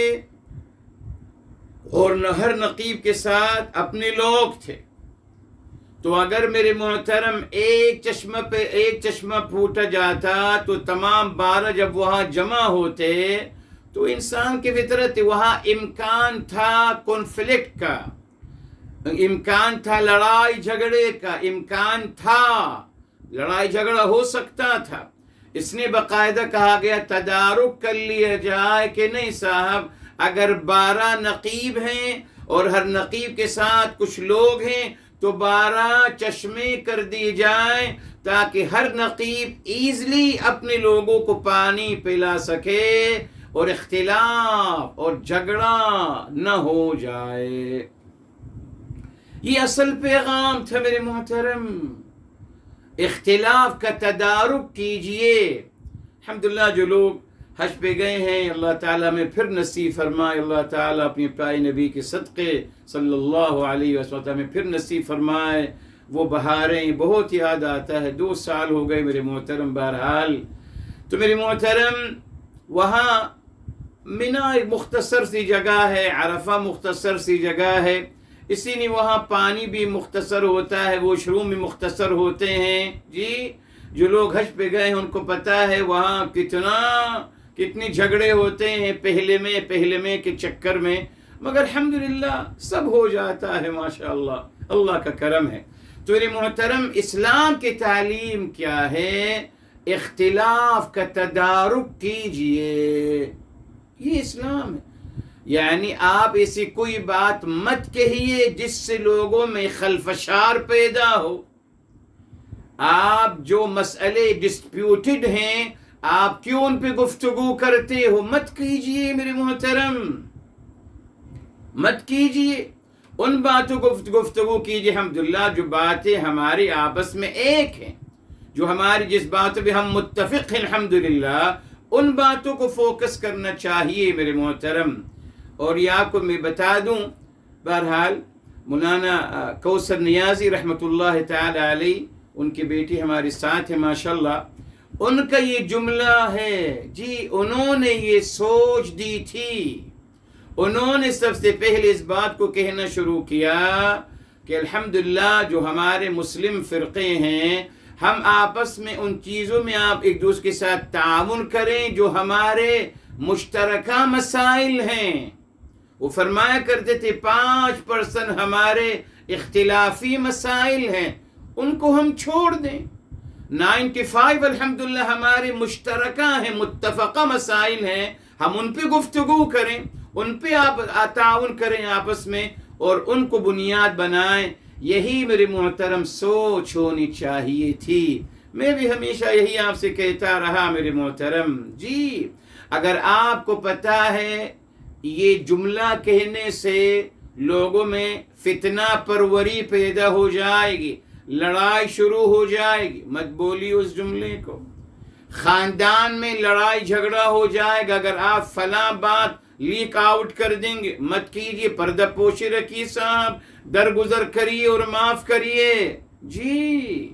اور ہر نقیب کے ساتھ اپنے لوگ تھے، تو اگر میرے محترم ایک چشمہ پھوٹا جاتا تو تمام 12 جب وہاں جمع ہوتے تو انسان کی فطرت وہاں امکان تھا کنفلکٹ کا، امکان تھا لڑائی جھگڑے کا، امکان تھا لڑائی جھگڑا ہو سکتا تھا، اس نے باقاعدہ کہا گیا تدارک کر لیا جائے کہ نہیں صاحب، اگر 12 نقیب ہیں اور ہر نقیب کے ساتھ کچھ لوگ ہیں تو 12 چشمے کر دی جائیں تاکہ ہر نقیب ایزلی اپنے لوگوں کو پانی پلا سکے اور اختلاف اور جھگڑا نہ ہو جائے۔ یہ اصل پیغام تھا میرے محترم۔ اختلاف کا تدارک کیجئے۔ الحمدللہ جو لوگ حج پہ گئے ہیں، اللہ تعالیٰ میں پھر نصیب فرمائے، اللہ تعالیٰ اپنی پیارے نبی کے صدقے صلی اللہ علیہ وسلم میں پھر نصیب فرمائے۔ وہ بہاریں بہت یاد آتا ہے، 2 سال ہو گئے میرے محترم بہرحال۔ تو میرے محترم وہاں منا ایک مختصر سی جگہ ہے، عرفہ مختصر سی جگہ ہے، اسی لیے وہاں پانی بھی مختصر ہوتا ہے، واش روم بھی مختصر ہوتے ہیں۔ جی جو لوگ حج پہ گئے ہیں ان کو پتہ ہے وہاں کتنی جھگڑے ہوتے ہیں پہلے میں کے چکر میں، مگر الحمدللہ سب ہو جاتا ہے، ماشاءاللہ اللہ کا کرم ہے۔ تو میرے محترم اسلام کی تعلیم کیا ہے؟ اختلاف کا تدارک کیجئے، یہ اسلام ہے۔ یعنی آپ ایسی کوئی بات مت کہیے جس سے لوگوں میں خلفشار پیدا ہو۔ آپ جو مسئلے ڈسپیوٹڈ ہیں آپ کیوں ان پہ گفتگو کرتے ہو؟ مت کیجئے میرے محترم، مت کیجئے، ان باتوں کو گفتگو کیجئے الحمدللہ جو باتیں ہماری آپس میں ایک ہیں، جو ہماری جس باتوں پہ ہم متفق ہیں الحمدللہ، ان باتوں کو فوکس کرنا چاہیے میرے محترم۔ اور یہ آپ کو میں بتا دوں، بہرحال مولانا کوثر نیازی رحمۃ اللہ تعالی علیہ، ان کی بیٹی ہمارے ساتھ ہے ماشاءاللہ، ان کا یہ جملہ ہے، جی انہوں نے یہ سوچ دی تھی، انہوں نے سب سے پہلے اس بات کو کہنا شروع کیا کہ الحمدللہ جو ہمارے مسلم فرقے ہیں ہم آپس میں ان چیزوں میں آپ ایک دوسرے کے ساتھ تعاون کریں جو ہمارے مشترکہ مسائل ہیں۔ وہ فرمایا کرتے تھے 5% ہمارے اختلافی مسائل ہیں، ان کو ہم چھوڑ دیں، 95 الحمدللہ ہمارے مشترکہ ہیں، متفقہ مسائل ہیں، ہم ان پہ گفتگو کریں، ان پہ آپ تعاون کریں آپس میں اور ان کو بنیاد بنائیں۔ یہی میرے محترم سوچ ہونی چاہیے تھی۔ میں بھی ہمیشہ یہی آپ سے کہتا رہا میرے محترم، جی اگر آپ کو پتہ ہے یہ جملہ کہنے سے لوگوں میں فتنہ پروری پیدا ہو جائے گی، لڑائی شروع ہو جائے گی، مت بولی اس جملے کو۔ خاندان میں لڑائی جھگڑا ہو جائے گا اگر آپ فلاں بات لیک آؤٹ کر دیں گے، مت کیجیے، پردہ پوشی رکھیے صاحب، درگزر کریے اور معاف کریے۔ جی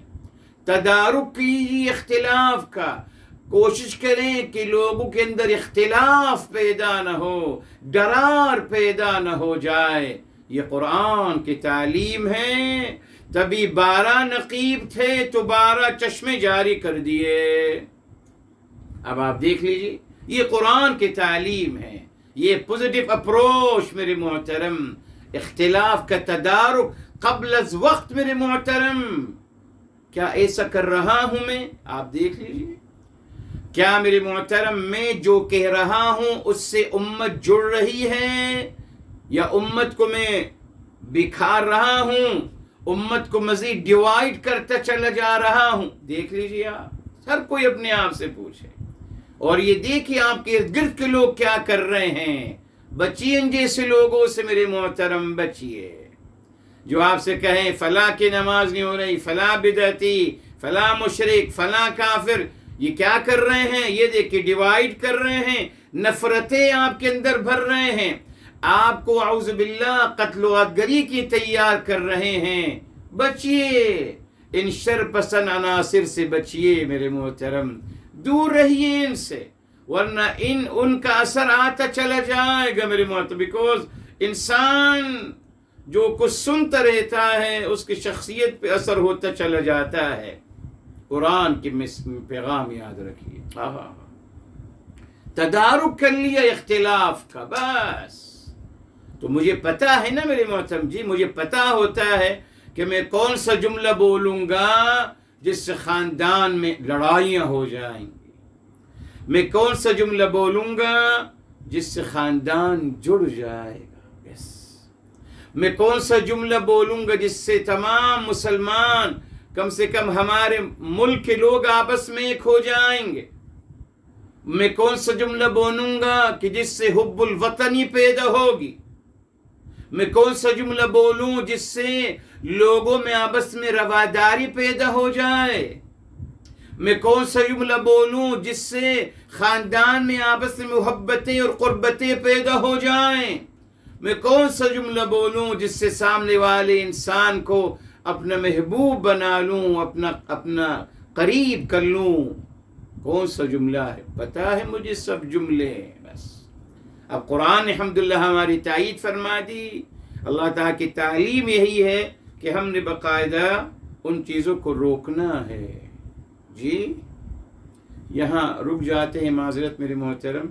تدارک کیجیے اختلاف کا، کوشش کریں کہ لوگوں کے اندر اختلاف پیدا نہ ہو، ڈرار پیدا نہ ہو جائے۔ یہ قرآن کی تعلیم ہے۔ تبھی 12 نقیب تھے تو 12 چشمے جاری کر دیے۔ اب آپ دیکھ لیجیے، یہ قرآن کی تعلیم ہے، یہ پوزیٹیو اپروچ میرے محترم، اختلاف کا تدارک قبل از وقت میرے محترم۔ کیا ایسا کر رہا ہوں میں؟ آپ دیکھ لیجیے، کیا میرے محترم میں جو کہہ رہا ہوں اس سے امت جڑ رہی ہے یا امت کو میں بکھار رہا ہوں، امت کو مزید ڈیوائیڈ کرتا چلا جا رہا ہوں؟ دیکھ لیجیے، آپ ہر کوئی اپنے آپ سے پوچھے، اور یہ دیکھیے آپ کے ارد گرد کے لوگ کیا کر رہے ہیں۔ بچیے ان جیسے لوگوں سے میرے محترم، بچیے جو آپ سے کہیں فلاں کی نماز نہیں ہو رہی، فلاں بدعتی، فلاں مشرک، فلاں کافر، یہ کیا کر رہے ہیں؟ یہ دیکھیں ڈیوائیڈ کر رہے ہیں، نفرتیں آپ کے اندر بھر رہے ہیں، آپ کو اعوذ باللہ قتل و غارت کی تیار کر رہے ہیں۔ بچیے ان شر پسند عناصر سے، بچیے میرے محترم، دور رہیے ان سے، ورنہ ان کا اثر آتا چلا جائے گا میرے محترم۔ بیکوز انسان جو کچھ سنتا رہتا ہے اس کی شخصیت پہ اثر ہوتا چلا جاتا ہے۔ قرآن کی پیغام یاد رکھیے، تدارک کر لیا اختلاف کا، بس تو مجھے پتا ہے نا میرے محترم، جی مجھے پتا ہوتا ہے کہ میں کون سا جملہ بولوں گا جس سے خاندان میں لڑائیاں ہو جائیں گی، میں کون سا جملہ بولوں گا جس سے خاندان جڑ جائے گا؟ یس. میں کون سا جملہ بولوں گا جس سے تمام مسلمان، کم سے کم ہمارے ملک کے لوگ آپس میں ایک ہو جائیں گے؟ میں کون سا جملہ بولوں گا کہ جس سے حب الوطنی پیدا ہوگی؟ میں کون سا جملہ بولوں جس سے لوگوں میں آپس میں رواداری پیدا ہو جائے؟ میں کون سا جملہ بولوں جس سے خاندان میں آپس میں محبتیں اور قربتیں پیدا ہو جائیں؟ میں کون سا جملہ بولوں جس سے سامنے والے انسان کو اپنا محبوب بنا لوں، اپنا قریب کر لوں؟ کون سا جملہ ہے؟ پتہ ہے مجھے سب جملے. بس اب قرآن الحمدللہ ہماری تائید فرما دی. اللہ تعالیٰ کی تعلیم یہی ہے کہ ہم نے باقاعدہ ان چیزوں کو روکنا ہے. جی یہاں رک جاتے ہیں، معذرت میرے محترم،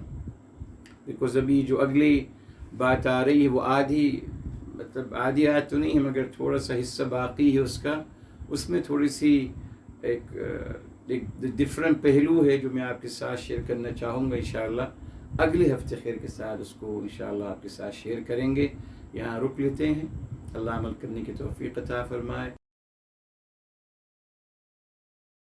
بیکاز ابھی جو اگلی بات آ رہی ہے وہ آدھی آیت تو نہیں ہے، مگر تھوڑا سا حصہ باقی ہے اس میں تھوڑی سی ایک ڈفرنٹ پہلو ہے جو میں آپ کے ساتھ شیئر کرنا چاہوں گا. انشاءاللہ اگلے ہفتے خیر کے ساتھ اس کو انشاءاللہ آپ کے ساتھ شیئر کریں گے. یہاں رک لیتے ہیں. اللہ عمل کرنے کی توفیق عطا فرمائے.